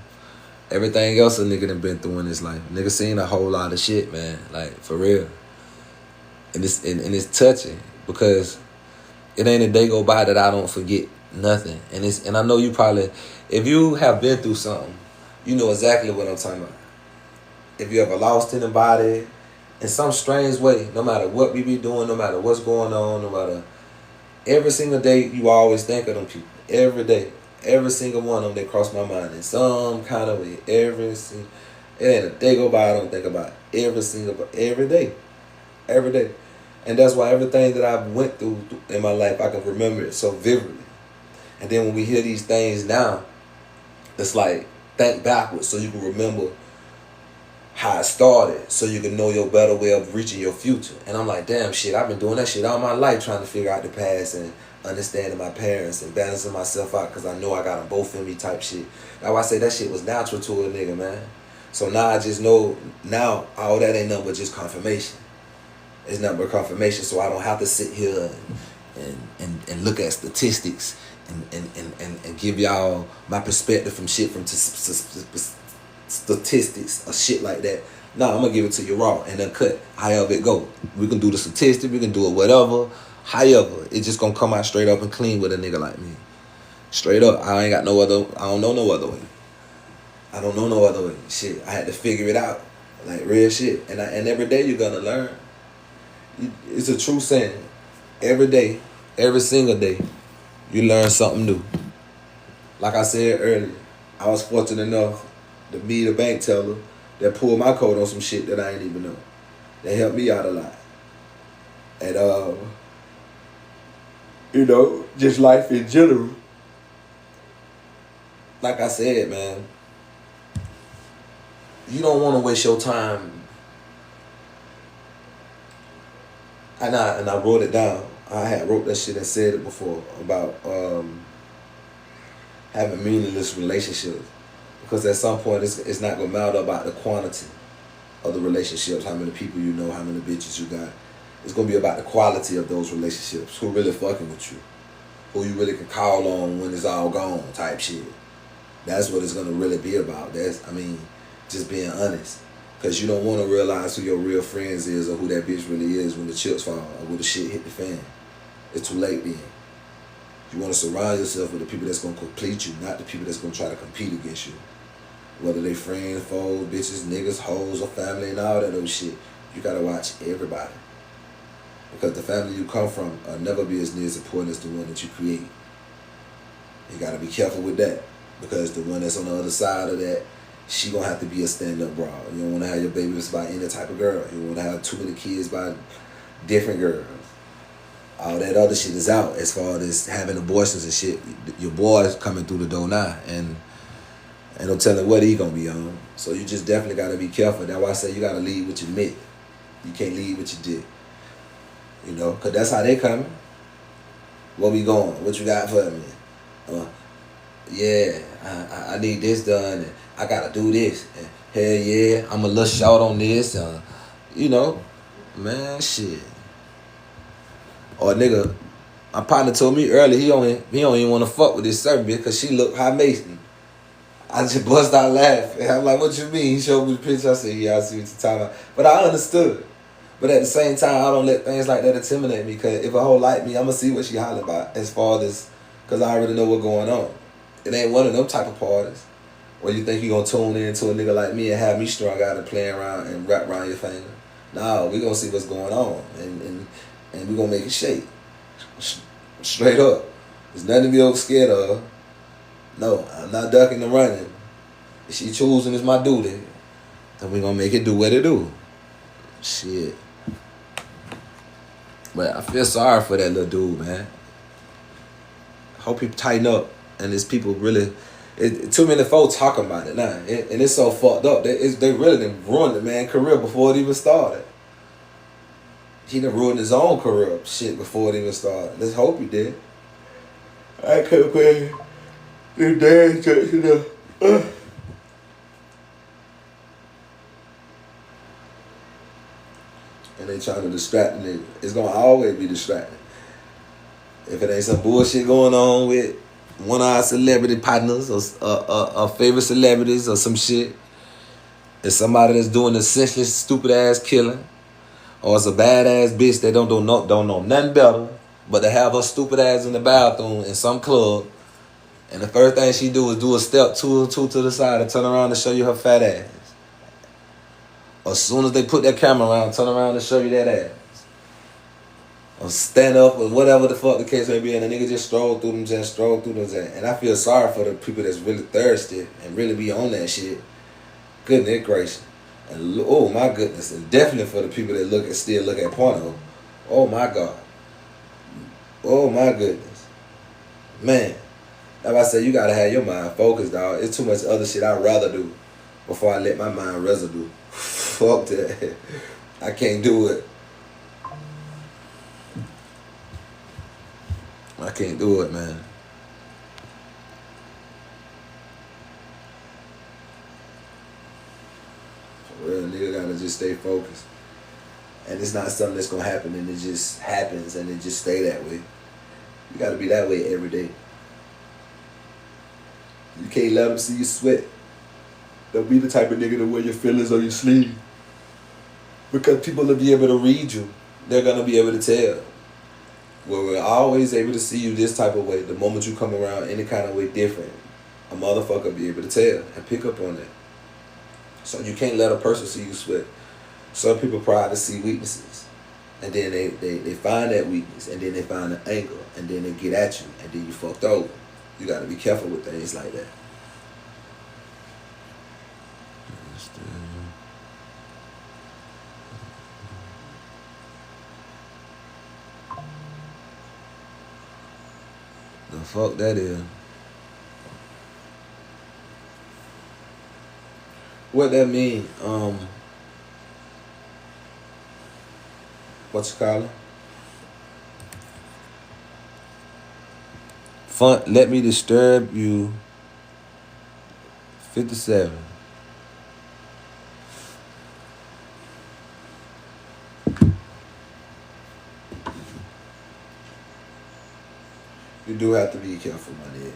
everything else a nigga done been through in his life. Nigga seen a whole lot of shit, man. Like, for real. And it's touching because it ain't a day go by that I don't forget nothing. And I know you probably, if you have been through something, you know exactly what I'm talking about. If you ever lost anybody in some strange way, no matter what we be doing, no matter what's going on, no matter, every single day you always think of them people. Every day. Every single one of them, they cross my mind in some kind of way. It ain't a day go by I don't think about it. Every day. Every day. And that's why everything that I went through in my life, I can remember it so vividly. And then when we hear these things now, it's like, think backwards so you can remember how it started, so you can know your better way of reaching your future. And I'm like, damn shit, I've been doing that shit all my life, trying to figure out the past and understanding my parents and balancing myself out because I know I got them both in me type shit. That's why I say that shit was natural to a nigga, man. So now I just know, now all that ain't nothing but just confirmation. It's nothing but confirmation, so I don't have to sit here and look at statistics and give y'all my perspective from shit from statistics or shit like that. No, I'm gonna give it to you raw and uncut, however it go. We can do the statistic, we can do it whatever, however, it's just gonna come out straight up and clean with a nigga like me. Straight up, I don't know no other way. I don't know no other way. Shit, I had to figure it out, like real shit. And every day you're gonna learn. It's a true saying. Every day, every single day, you learn something new. Like I said earlier, I was fortunate enough to meet a bank teller that pulled my code on some shit that I ain't even know. They helped me out a lot. And you know, just life in general. Like I said, man, you don't want to waste your time. And I wrote it down. I had wrote that shit and said it before about having meaningless relationships. Because at some point, it's not going to matter about the quantity of the relationships, how many people you know, how many bitches you got. It's going to be about the quality of those relationships, who really fucking with you, who you really can call on when it's all gone type shit. That's what it's going to really be about. Just being honest. Because you don't want to realize who your real friends is or who that bitch really is when the chips fall or when the shit hit the fan. It's too late then. You want to surround yourself with the people that's going to complete you, not the people that's going to try to compete against you. Whether they friends, foes, bitches, niggas, hoes, or family and all that other shit. You got to watch everybody. Because the family you come from will never be as near as important as the one that you create. You got to be careful with that. Because the one that's on the other side of that, she gonna have to be a stand-up broad. You don't want to have your babies by any type of girl. You don't want to have too many kids by different girls. All that other shit is out as far as having abortions and shit. Your boy's coming through the door now, and ain't no telling what he gonna be on. So you just definitely gotta be careful. That's why I say you gotta lead with your mitt. You can't lead with your dick. You know, cause that's how they coming. Where we going? What you got for me? Yeah, I need this done, and I gotta do this. And hell yeah, I'm a little short on this. You know, man, shit. Or nigga, my partner told me earlier he don't even want to fuck with this certain bitch because she look high Mason. I just bust out laughing. I'm like, what you mean? He showed me the picture. I said, yeah, I see what you're talking about. But I understood. But at the same time, I don't let things like that intimidate me, because if a hoe like me, I'm going to see what she holler about as far as, because I already know what's going on. It ain't one of them type of parties where you think you going to tune in to a nigga like me and have me strung out and playing around and wrap around your finger. No, we going to see what's going on, and we going to make it shake. Straight up. There's nothing to be scared of. No, I'm not ducking and running. If she choosing, it's my duty. Then we gonna make it do what it do. Shit. But I feel sorry for that little dude, man. Hope he tighten up, and there's people really, too many folks talking about it now, and it's so fucked up. They really done ruined the man's career before it even started. He done ruined his own career, shit, before it even started. Let's hope he did. I couldn't play the dance, you know. And they trying to distract the nigga. It's gonna always be distracting. If it ain't some bullshit going on with one of our celebrity partners or favorite celebrities or some shit, it's somebody that's doing a senseless, stupid ass killing, or it's a badass bitch that don't know nothing better but to have her stupid ass in the bathroom in some club, and the first thing she do is do a step two to the side and turn around and show you her fat ass. As soon as they put that camera around, turn around and show you that ass. Or stand up or whatever the fuck the case may be, and the nigga just stroll through them. And I feel sorry for the people that's really thirsty and really be on that shit. Goodness gracious. And oh my goodness. And definitely for the people that still look at porno. Oh my God. Oh my goodness. Man. Like I said, you gotta have your mind focused, dog. It's too much other shit I'd rather do before I let my mind residue. Fuck that. I can't do it. I can't do it, man. For real, nigga gotta just stay focused. And it's not something that's gonna happen and it just happens and it just stay that way. You gotta be that way every day. You can't let them see you sweat. Don't be the type of nigga to wear your feelings on your sleeve. Because people will be able to read you. They're gonna be able to tell. Well, we're always able to see you this type of way. The moment you come around any kind of way different, a motherfucker will be able to tell and pick up on that. So you can't let a person see you sweat. Some people pride to see weaknesses. And then they find that weakness. And then they find an angle. And then they get at you. And then you fucked over. You got to be careful with things like that. The fuck that is? What that mean? What you call it? Fun. Let me disturb you. 57. You do have to be careful, my nigga.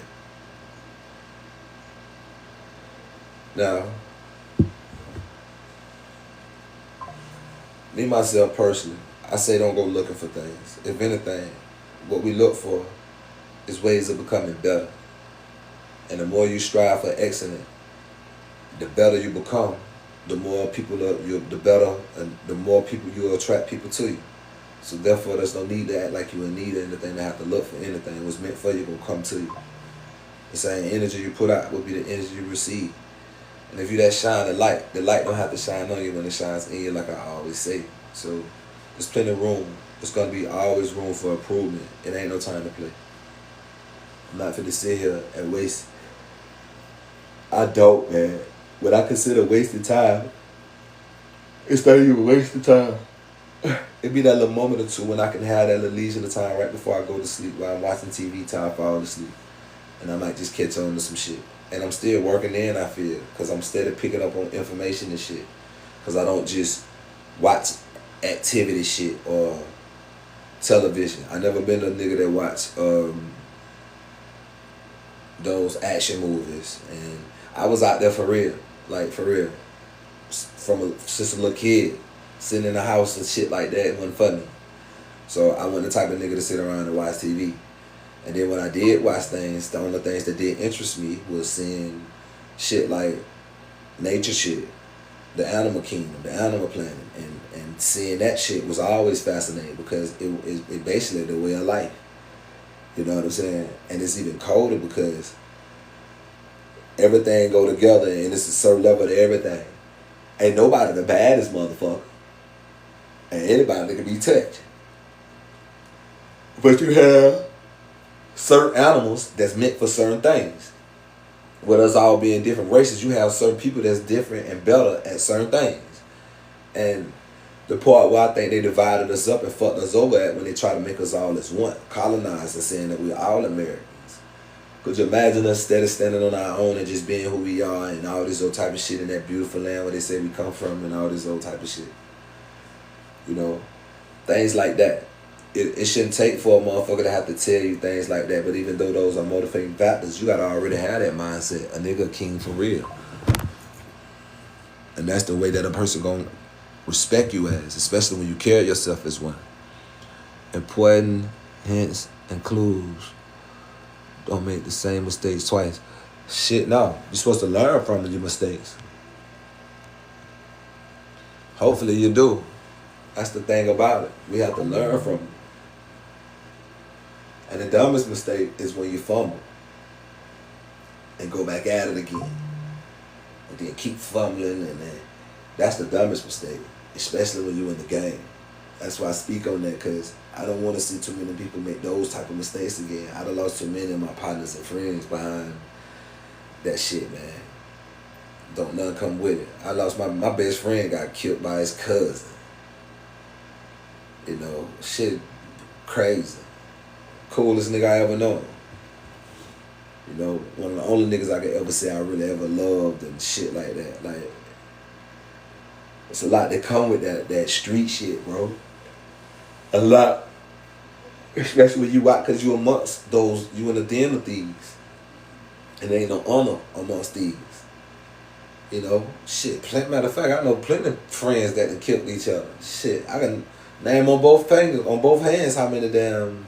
Now, me myself personally, I say don't go looking for things. If anything, what we look for is ways of becoming better. And the more you strive for excellence, the better you become. The more people the better, and the more people you'll attract people to you. So therefore, there's no need to act like you in need of anything, to have to look for anything. What's meant for you will come to you. The same energy you put out will be the energy you receive. And if you that shine the light don't have to shine on you when it shines in you, like I always say. So there's plenty of room. There's gonna be always room for improvement. It ain't no time to play. I'm not finna sit here and waste. I don't, man. What I consider wasting time, it's not even wasting time. it be that little moment or two when I can have that little leisure time right before I go to sleep while I'm watching TV till I fall asleep. And I might just catch on to some shit. And I'm still working in, I feel, because I'm steady picking up on information and shit. Because I don't just watch activity shit or television. I never been a nigga that watch those action movies. And I was out there for real. Like, for real. Since a little kid. Sitting in the house and shit like that, it wasn't funny. So I wasn't the type of nigga to sit around and watch TV. And then when I did watch things, the only things that did interest me was seeing shit like nature shit, the animal kingdom, the animal planet, and seeing that shit was always fascinating because it basically the way of life. You know what I'm saying? And it's even colder because everything go together and it's a certain level to everything. Ain't nobody the baddest motherfucker. And anybody that can be touched. But you have certain animals that's meant for certain things. With us all being different races, you have certain people that's different and better at certain things. And the part where I think they divided us up and fucked us over at when they try to make us all as one, colonized and saying that we're all Americans. Could you imagine us steady standing on our own and just being who we are and all this old type of shit in that beautiful land where they say we come from and all this old type of shit? You know, things like that. It shouldn't take for a motherfucker to have to tell you things like that, but even though those are motivating factors, you gotta already have that mindset. A nigga king for real. And that's the way that a person gonna respect you as, especially when you carry yourself as one. Important hints and clues. Don't make the same mistakes twice. Shit, no. You're supposed to learn from your mistakes. Hopefully you do. That's the thing about it. We have to learn from it. And the dumbest mistake is when you fumble and go back at it again. And then keep fumbling, and then that's the dumbest mistake, especially when you're in the game. That's why I speak on that, because I don't want to see too many people make those type of mistakes again. I done lost too many of my partners and friends behind that shit, man. Don't none come with it. I lost my best friend got killed by his cousin. You know, shit crazy. Coolest nigga I ever known. You know, one of the only niggas I could ever say I really ever loved and shit like that. Like, it's a lot that come with that street shit, bro. A lot. Especially when you out, because you amongst those, you in the den of thieves. And there ain't no honor amongst thieves. You know, shit. Matter of fact, I know plenty of friends that done killed each other. Shit, I can name on both fingers, on both hands, how many damn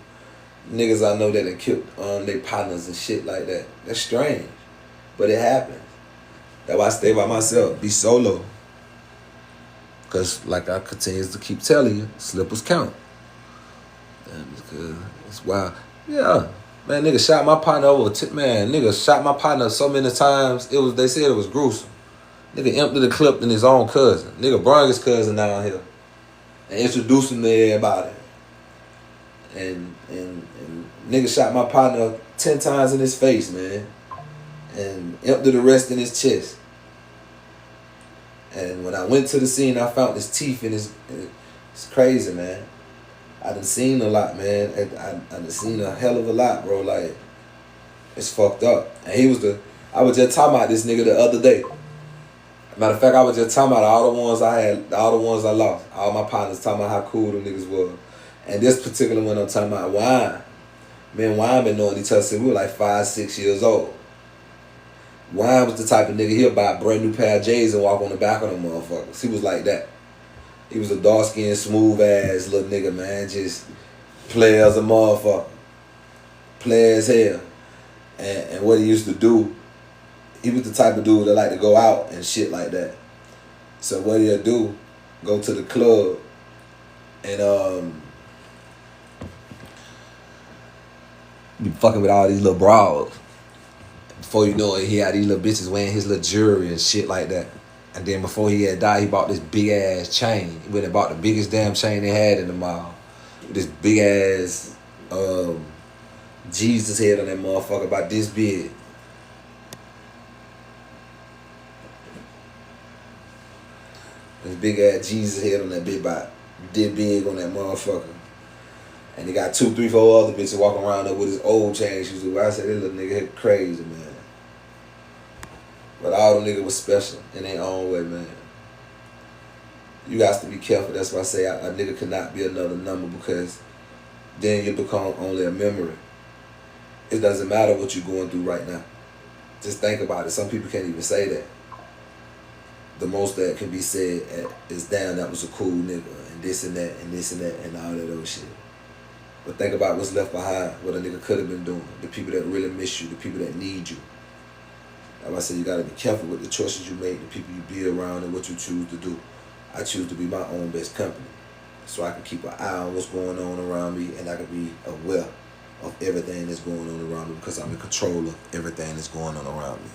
niggas I know that done killed their partners and shit like that. That's strange, but it happens. That's why I stay by myself, be solo. Cause like I continue to keep telling you, slippers count. Damn, it's wild. Yeah, man, nigga shot my partner over. Nigga shot my partner so many times. They said it was gruesome. Nigga emptied the clip in his own cousin. Nigga brought his cousin down here and introduced him to everybody. And nigga shot my partner 10 times in his face, man. And emptied the rest in his chest. And when I went to the scene, I found his teeth in his... It's crazy, man. I done seen a lot, man. I done seen a hell of a lot, bro. Like, it's fucked up. And I was just talking about this nigga the other day. Matter of fact, I was just talking about all the ones I had, all the ones I lost. All my partners talking about how cool them niggas were. And this particular one I'm talking about, Wine. Me and Wine been knowing each other since we were like 5-6 years old. Wine was the type of nigga, he'll buy a brand new pair of J's and walk on the back of them motherfuckers. He was like that. He was a dark-skinned, smooth-ass little nigga, man. Just play as a motherfucker. Play as hell. And what he used to do, he was the type of dude that like to go out and shit like that. So what he'll do, go to the club and be fucking with all these little bras. Before you know it, he had these little bitches wearing his little jewelry and shit like that. And then before he had died, he bought this big ass chain. He went and bought the biggest damn chain they had in the mall. This big ass Jesus head on that motherfucker, about this big. This big ass Jesus head on that bitch about did big on that motherfucker. And he got 2, 3, 4 other bitches walking around there with his old chain shoes. I said, this little nigga here crazy, man. But all them niggas was special in their own way, man. You got to be careful. That's why I say a nigga cannot be another number, because then you become only a memory. It doesn't matter what you're going through right now. Just think about it. Some people can't even say that. The most that can be said is, damn, that was a cool nigga, and this and that, and this and that, and all that other shit. But think about what's left behind, what a nigga could have been doing, the people that really miss you, the people that need you. That's why I say you gotta be careful with the choices you make, the people you be around, and what you choose to do. I choose to be my own best company, so I can keep an eye on what's going on around me, and I can be aware of everything that's going on around me, because I'm in control of everything that's going on around me.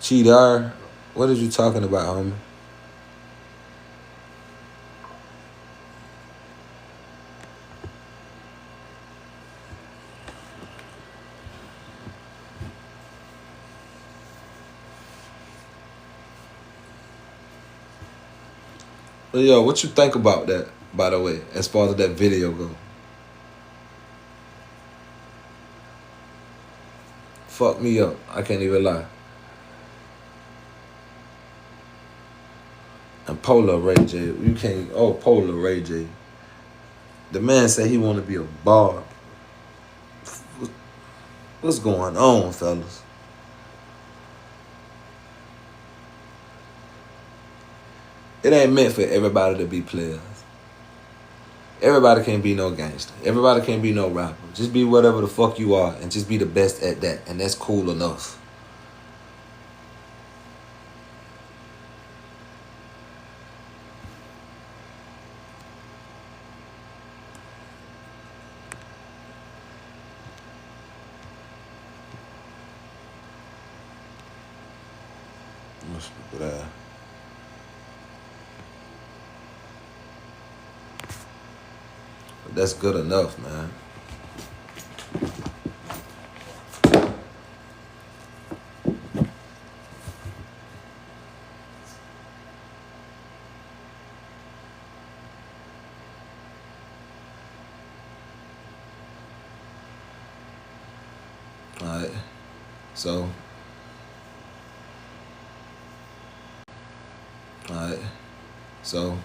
Cheater, what are you talking about, homie? Well, yo, what you think about that, by the way, as far as that video go? Fuck me up. I can't even lie. And Polar Ray J, you can't. Oh, Polar Ray J. The man said he want to be a barb. What's going on, fellas? It ain't meant for everybody to be players. Everybody can't be no gangster. Everybody can't be no rapper. Just be whatever the fuck you are, and just be the best at that, and that's cool enough. But that's good enough, man. Alright, so. Alright, so.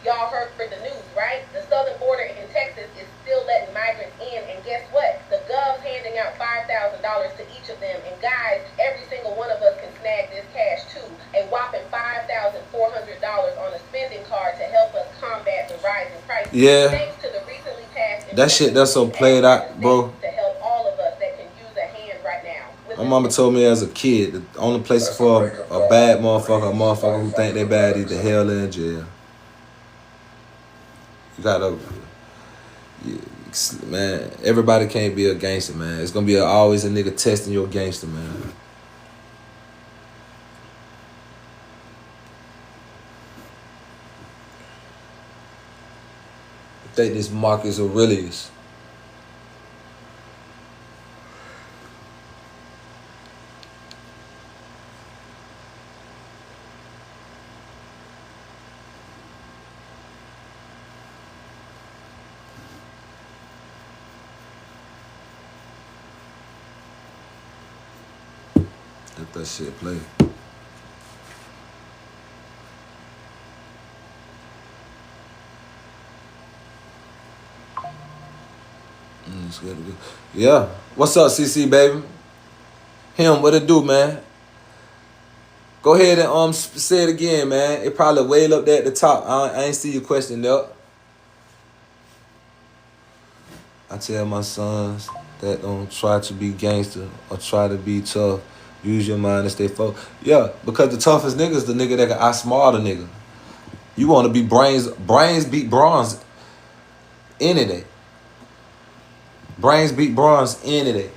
Y'all heard for the news, right? The southern border in Texas is still letting migrants in, and guess what? The gov's handing out $5,000 to each of them, and guys, every single one of us can snag this cash too. A whopping $5,400 on a spending card to help us combat the rising prices. Yeah. Thanks to the recently passed that shit that's so played out, bro. To help all of us that can use a hand right now. My mama told me as a kid, the only place for a bad motherfucker, a motherfucker who think they bad, either hell or in jail. You gotta, man, everybody can't be a gangster, man. It's gonna be always a nigga testing your gangster, man. I think this Marcus Aurelius. Let that shit play. Yeah. What's up, CC, baby? Him, what it do, man? Go ahead and say it again, man. It probably way up there at the top. I ain't see your question there. I tell my sons that don't try to be gangster or try to be tough. Use your mind and stay focused. Yeah, because the toughest nigga is the nigga that can outsmart a nigga. You want to be brains beat bronze any day. Brains beat bronze any day.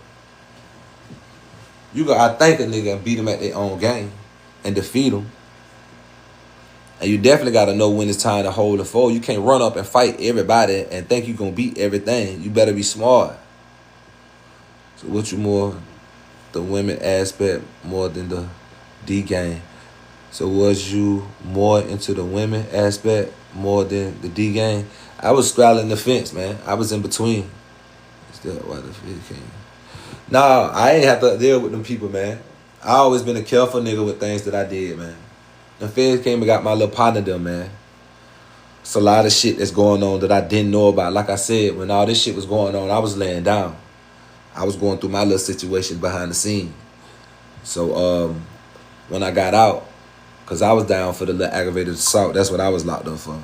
You got to outthink a nigga and beat them at their own game and defeat them. And you definitely got to know when it's time to hold and fold. You can't run up and fight everybody and think you're going to beat everything. You better be smart. So what you more, the women aspect more than the D game? So was you more into the women aspect more than the D game? I was straddling the fence, man. I was in between. Still, why the fit came? Nah, I ain't have to deal with them people, man. I always been a careful nigga with things that I did, man. The feds came and got my little partner there, man. It's a lot of shit that's going on that I didn't know about. Like I said, when all this shit was going on, I was laying down. I was going through my little situation behind the scene. So when I got out, because I was down for the little aggravated assault, that's what I was locked up for.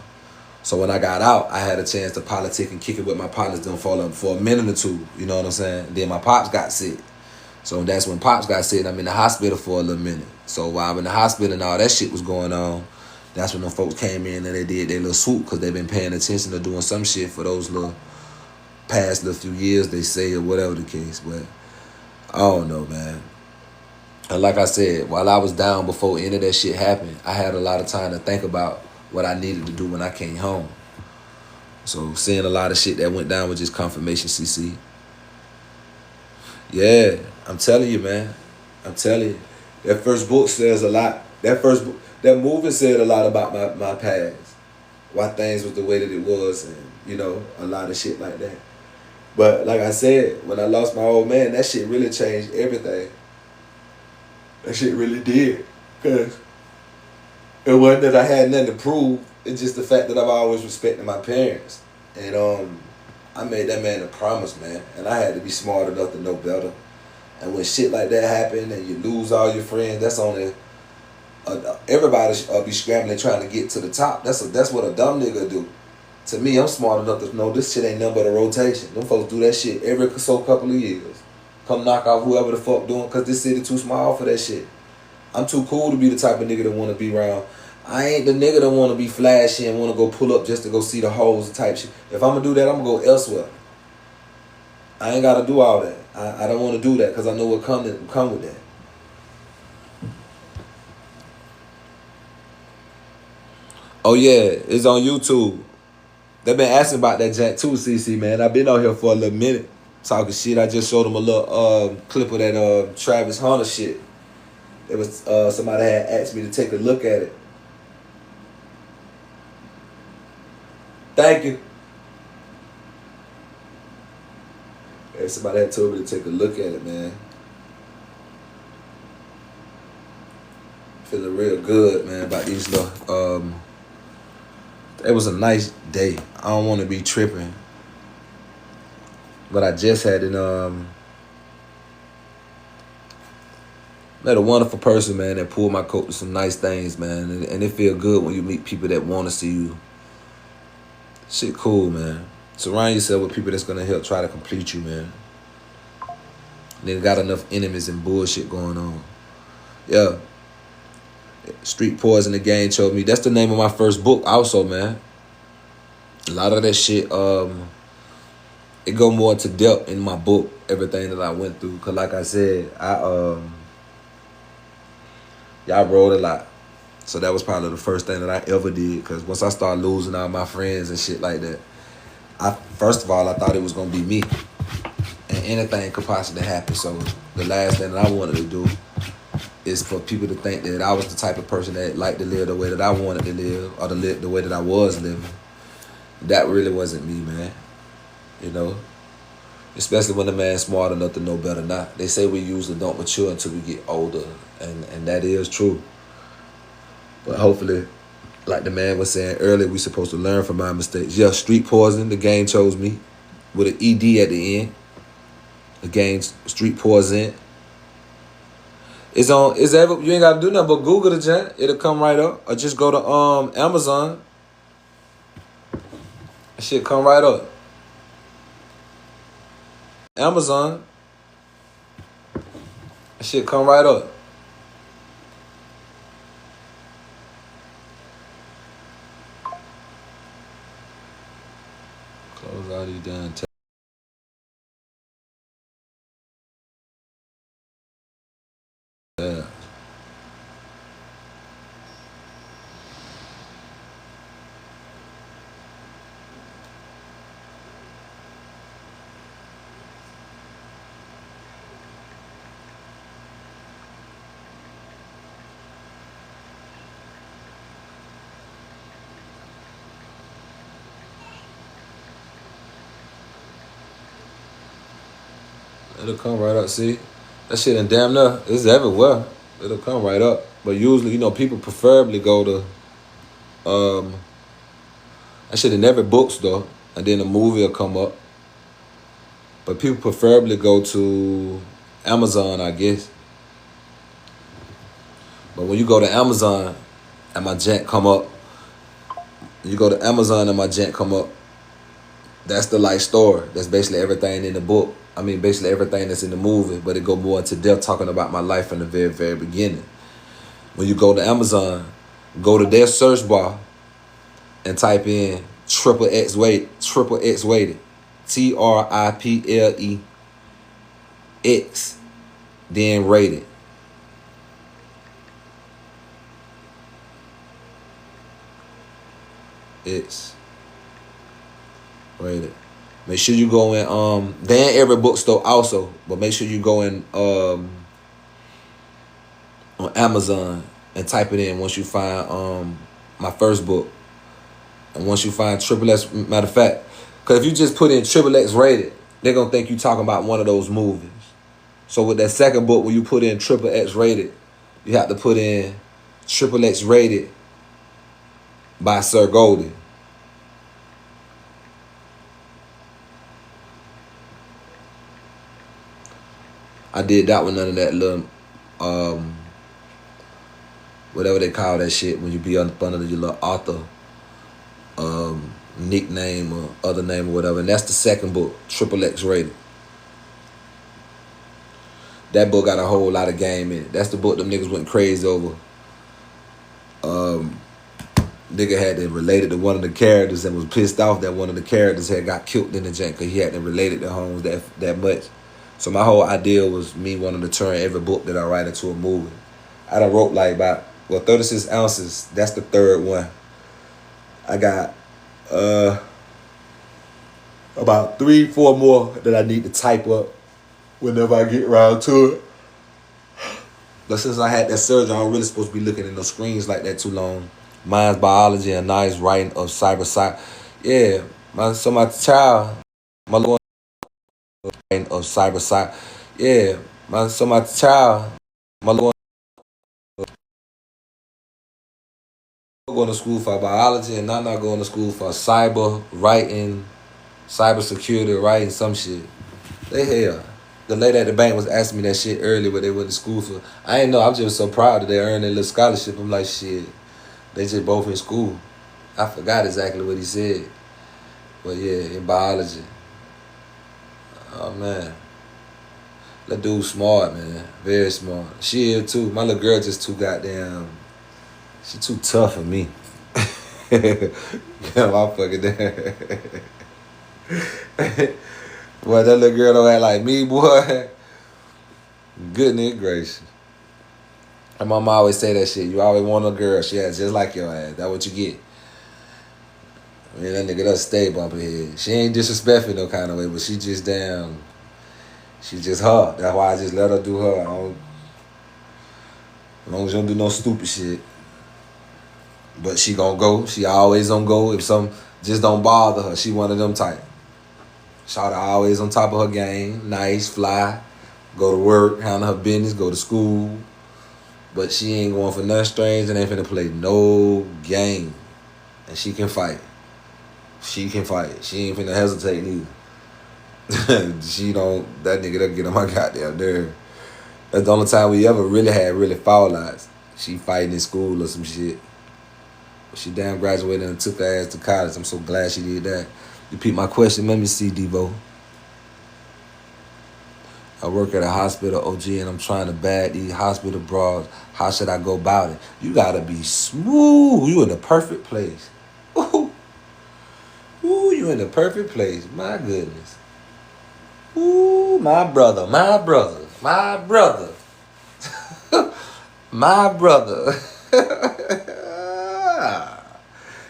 So when I got out, I had a chance to politic and kick it with my partners them for a minute or two. You know what I'm saying? Then my pops got sick. So that's when Pops got sick. I'm in the hospital for a little minute. So while I'm in the hospital and all that shit was going on, that's when them folks came in and they did their little swoop because they've been paying attention to doing some shit for those little past little few years, they say, or whatever the case. But I don't know, man. And like I said, while I was down before any of that shit happened, I had a lot of time to think about what I needed to do when I came home. So seeing a lot of shit that went down was just confirmation, CC. Yeah, I'm telling you, man. I'm telling you. That first book says a lot. That movie said a lot about my past. Why things was the way that it was and, you know, a lot of shit like that. But like I said, when I lost my old man, that shit really changed everything. That shit really did. Because it wasn't that I had nothing to prove. It's just the fact that I've always respected my parents. And I made that man a promise, man. And I had to be smart enough to know better. And when shit like that happen and you lose all your friends, that's only... everybody be scrambling trying to get to the top. That's what a dumb nigga do. To me, I'm smart enough to know this shit ain't nothing but a rotation. Them folks do that shit every couple of years. Come knock out whoever the fuck doing, because this city too small for that shit. I'm too cool to be the type of nigga that want to be around. I ain't the nigga that want to be flashy and want to go pull up just to go see the hoes and type shit. If I'm going to do that, I'm going to go elsewhere. I ain't got to do all that. I don't want to do that because I know what come with that. Oh yeah, it's on YouTube. They been asking about that Jack too, CC, man. I've been out here for a little minute talking shit. I just showed them a little clip of that Travis Hunter shit. It was somebody had asked me to take a look at it. Thank you. Yeah, somebody had told me to take a look at it, man. Feeling real good, man, about these little it was a nice day. I don't want to be tripping. But I just had met a wonderful person, man, that pulled my coat to some nice things, man. And it feel good when you meet people that want to see you. Shit cool, man. Surround yourself with people that's going to help try to complete you, man. They got enough enemies and bullshit going on. Yeah. Street Poison the Game told me. That's the name of my first book also, man. A lot of that shit, it go more into depth in my book, everything that I went through. Because like I said, y'all rode a lot. So that was probably the first thing that I ever did. Because once I started losing all my friends and shit like that, first of all, I thought it was going to be me. And anything could possibly happen. So the last thing that I wanted to do is for people to think that I was the type of person that liked to live the way that I wanted to live or to live the way that I was living. That really wasn't me, man. You know? Especially when the man's smart enough to know better not. They say we usually don't mature until we get older. And that is true. But hopefully, like the man was saying earlier, we supposed to learn from our mistakes. Yeah, Street Poison, the game chose me with an ED at the end. against street poison. It's on. You ain't gotta do nothing but Google the junk. It'll come right up. Or just go to Amazon. That shit come right up. Amazon. That shit come right up. Close all these damn tabs. Yeah. It'll come right up. See, that shit in damn near it's everywhere. It'll come right up. But usually, people preferably go to that shit in every bookstore, and then the movie will come up. But people preferably go to Amazon, I guess. But when you go to Amazon and my jank come up, that's the light story. That's basically everything in the book. I mean, basically everything that's in the movie, but it go more into depth talking about my life from the very, very beginning. When you go to Amazon, go to their search bar and type in triple X weighted, TRIPLEX, then rated. It's rated. Make sure you go in they're in every bookstore also, but make sure you go in on Amazon and type it in once you find my first book. And once you find triple X, matter of fact, because if you just put in triple X rated, they're gonna think you talking about one of those movies. So with that second book, when you put in triple X rated, you have to put in triple X rated by Sir Goldy. I did that one under that little, whatever they call that shit when you be under your little author nickname or other name or whatever. And that's the second book, triple X rated. That book got a whole lot of game in it. That's the book them niggas went crazy over. Nigga had to relate it to one of the characters and was pissed off that one of the characters had got killed in the jank because he hadn't related to Holmes that much. So my whole idea was me wanting to turn every book that I write into a movie. I done wrote like about 36 ounces. That's the third one. I got about 3-4 more that I need to type up whenever I get around to it. But since I had that surgery, I'm really supposed to be looking at those screens like that too long. Mine's biology and nice writing of cyber science. Yeah, my child, my little of cyber science. Yeah, my child, my little going to school for biology and not going to school for cyber writing, cyber security writing, some shit. They hell. The lady at the bank was asking me that shit earlier, but they went to school for. I ain't know. I'm just so proud that they earned their little scholarship. I'm like, shit. They just both in school. I forgot exactly what he said. But yeah, in biology. Oh, man. That dude smart, man. Very smart. She is, too. My little girl just too goddamn... She too tough for me. Yeah, my fucking dad. Boy, that little girl don't act like me, boy. Goodness gracious. And my mom always say that shit. You always want a girl. She acts just like your ass. That's what you get. I mean, that nigga does stay bumping head. She ain't disrespectful no kind of way, but she just damn... She just her. That's why I just let her do her. As long as you don't do no stupid shit. But she gonna go. She always gonna go. If some just don't bother her, she one of them type. Shawty always on top of her game. Nice, fly. Go to work, handle her business, go to school. But she ain't going for nothing strange and ain't finna play no game. And she can fight. She can fight. She ain't finna hesitate neither. That nigga don't get on my goddamn nerve. That's the only time we ever really foul outs. She fighting in school or some shit. But she damn graduated and took her ass to college. I'm so glad she did that. You peep my question, let me see, Devo. I work at a hospital, OG, and I'm trying to bag these hospital bras. How should I go about it? You gotta be smooth. You in the perfect place. Ooh, you in the perfect place. My goodness. Ooh, my brother. My brother.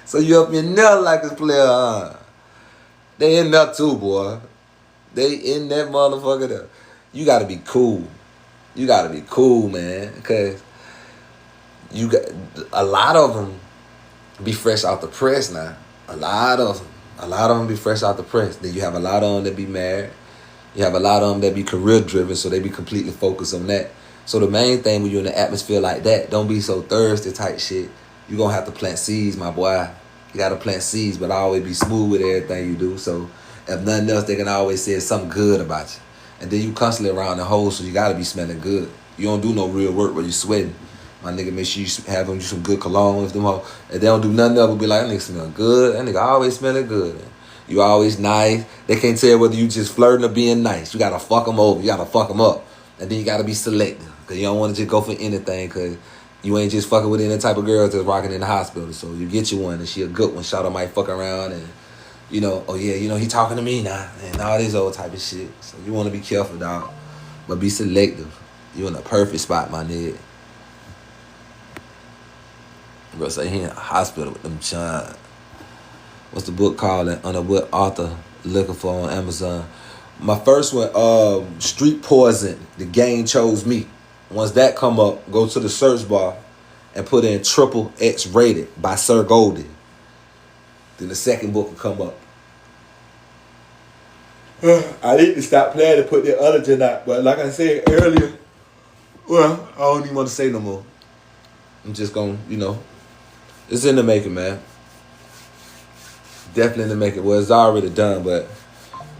So you up in there like a player, huh? They in there too, boy. They in that motherfucker there. You gotta be cool. You gotta be cool, man. Cause you got a lot of them be fresh out the press now. A lot of them be fresh out the press. Then you have a lot of them that be married. You have a lot of them that be career driven, so they be completely focused on that. So the main thing when you're in an atmosphere like that, don't be so thirsty type shit. You gonna have to plant seeds, my boy. You gotta plant seeds, but always be smooth with everything you do. So if nothing else, they can always say something good about you. And then you constantly around the hole, so you gotta be smelling good. You don't do no real work where you sweating. My nigga, make sure you have them do some good cologne with them hoes. If they don't do nothing else, be like, that nigga smell good. That nigga always smelling good. You always nice. They can't tell whether you just flirting or being nice. You gotta fuck them over. You gotta fuck them up. And then you gotta be selective. Because you don't want to just go for anything. Because you ain't just fucking with any type of girl that's rocking in the hospital. So you get you one and she a good one. Shawty might fuck around and, oh yeah, he talking to me now. And all this old type of shit. So you want to be careful, dog. But be selective. You in the perfect spot, my nigga. Bro, say he in a hospital with them John. What's the book called and under what author looking for on Amazon? My first one, Street Poison, The Game Chose Me. Once that come up, go to the search bar and put in XXX rated by Sir Goldy. Then the second book will come up. I need to stop playing and put the other gen out. But like I said earlier, well, I don't even want to say no more. I'm just going to, it's in the making, man. Definitely in the making. Well, it's already done, but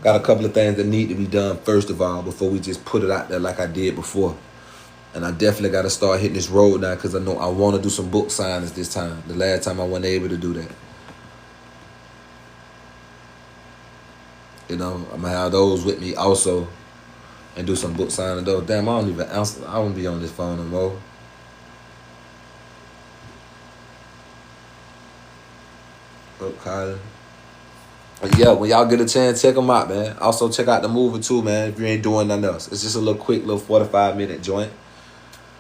got a couple of things that need to be done first of all before we just put it out there like I did before. And I definitely got to start hitting this road now because I know I want to do some book signings this time. The last time I wasn't able to do that. I'm going to have those with me also and do some book signing though. Damn, I don't even answer. I won't be on this phone no more. Okay. But yeah, when y'all get a chance, check them out, man. Also, check out the movie too, man, if you ain't doing nothing else. It's just a little quick, 45-minute joint.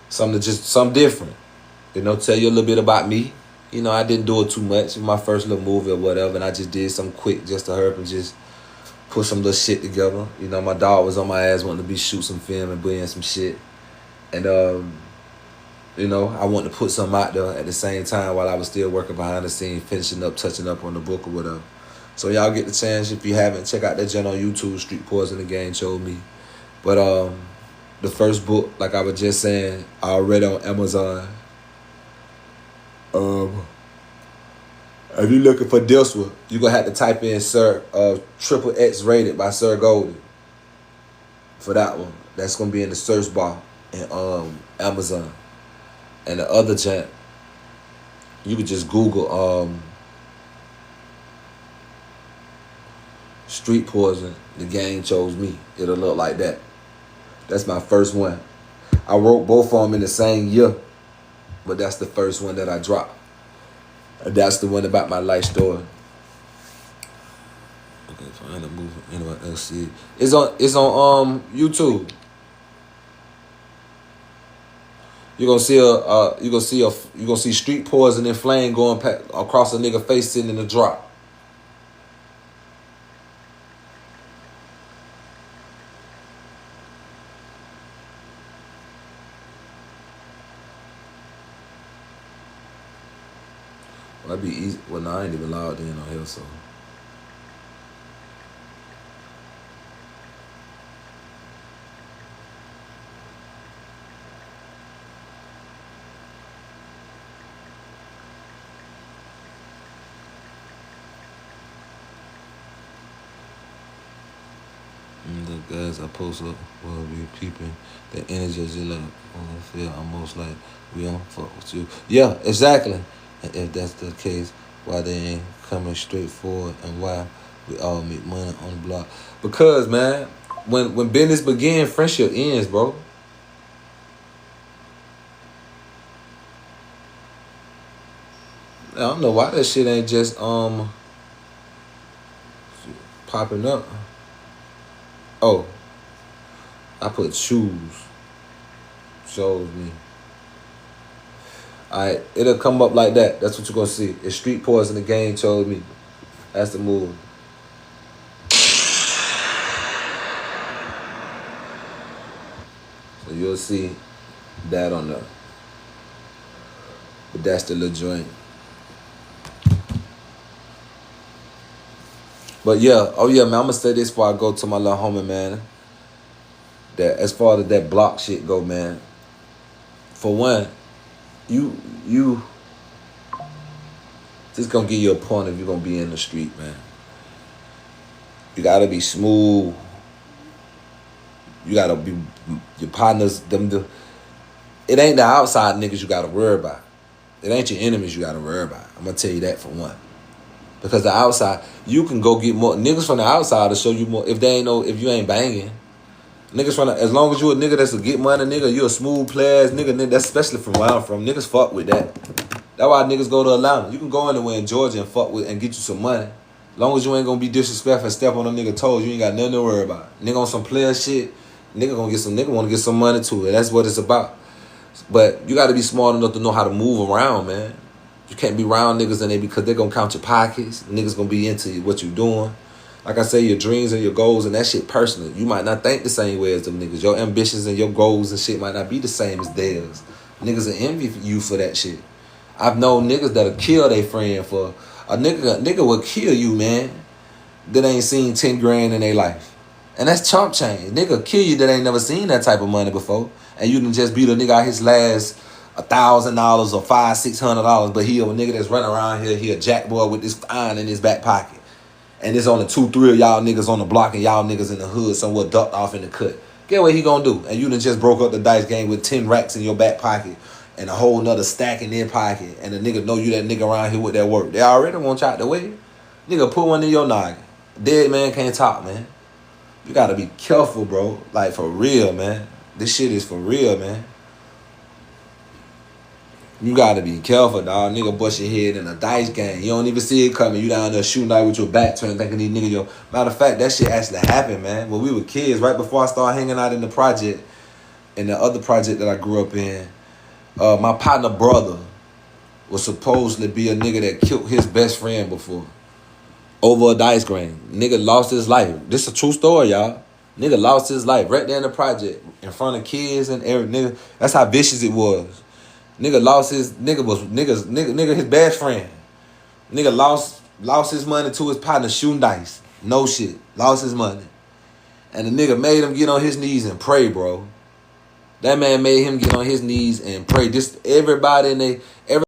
Something different. Tell you a little bit about me. I didn't do it too much. It was my first little movie or whatever, and I just did something quick just to help and just put some little shit together. My dog was on my ass wanting to shoot some film and bring in some shit. And, I wanted to put something out there at the same time while I was still working behind the scenes, finishing up, touching up on the book or whatever. So y'all get the chance, if you haven't, check out that channel on YouTube, Street Poison, The Game Chose Me. But the first book, like I was just saying, I already on Amazon. If you're looking for this one, you're going to have to type in XXX rated by Sir Goldy. For that one. That's going to be in the search bar in Amazon. And the other chat, you could just Google Street Poison, The Game Chose Me. It'll look like that. That's my first one. I wrote both of them in the same year, but that's the first one that I dropped. And that's the one about my life story. Okay, find a movie. Anyway, let's see. It's on YouTube. You're gonna see Street Poison and flame going across a nigga face sitting in the drop. Well, that'd be easy. Well, no, I ain't even logged in on here, so. guys I post up while we peeping the energy of your life. I feel almost like we don't fuck with you. Yeah, exactly. And if that's the case, why they ain't coming straight forward and why we all make money on the block? Because, man, when business begins, friendship ends, bro. I don't know why that shit ain't just popping up. Oh, I put shoes. Shows me. Alright, it'll come up like that. That's what you're gonna see. It's street poison the game chose me. That's the move. So you'll see that on there. But that's the little joint. But yeah, oh yeah, man, I'm gonna say this before I go to my little homie, man. That as far as that block shit go, man. For one, you just gonna give you a point if you're gonna be in the street, man. You gotta be smooth. You gotta be your partners. It ain't the outside niggas you gotta worry about. It ain't your enemies you gotta worry about. I'm gonna tell you that for one. Because the outside, you can go get more niggas from the outside to show you more. If you ain't banging, niggas from as long as you a nigga that's a get money nigga, you a smooth player nigga. That's especially from where I'm from. Niggas fuck with that. That's why niggas go to Atlanta. You can go anywhere in Georgia and fuck with and get you some money. As long as you ain't gonna be disrespectful and step on a nigga toes, you ain't got nothing to worry about. Nigga on some player shit, nigga wanna get some money too. And that's what it's about. But you gotta be smart enough to know how to move around, man. You can't be around niggas because they're gonna count your pockets. Niggas gonna be into what you doing. Like I say, your dreams and your goals and that shit personal. You might not think the same way as them niggas. Your ambitions and your goals and shit might not be the same as theirs. Niggas will envy you for that shit. I've known niggas that'll kill their friend for a nigga will kill you, man, that ain't seen 10 grand in their life. And that's chump change. Nigga kill you that ain't never seen that type of money before. And you can just beat a nigga out his last $1,000 or $500-$600, but he a nigga that's running around here, he a jack boy with this iron in his back pocket. And there's only 2-3 of y'all niggas on the block and y'all niggas in the hood somewhere ducked off in the cut. Get what he gonna do? And you done just broke up the dice game with 10 racks in your back pocket and a whole nother stack in their pocket. And the nigga know you that nigga around here with that work. They already want you out the way. Nigga, put one in your noggin. Dead man can't talk, man. You gotta be careful, bro. Like, for real, man. This shit is for real, man. You gotta be careful, dog. Nigga bust your head in a dice game. You don't even see it coming. You down there shooting out with your back turned, thinking these niggas yo. Matter of fact, that shit actually happened, man. When we were kids, right before I started hanging out in the project, in the other project that I grew up in, my partner brother was supposedly be a nigga that killed his best friend before. Over a dice game. Nigga lost his life. This is a true story, y'all. Nigga lost his life right there in the project. In front of kids and every nigga. That's how vicious it was. Nigga lost his his best friend. Nigga lost his money to his partner shooting dice. No shit. Lost his money. And the nigga made him get on his knees and pray, bro. That man made him get on his knees and pray. This everybody in they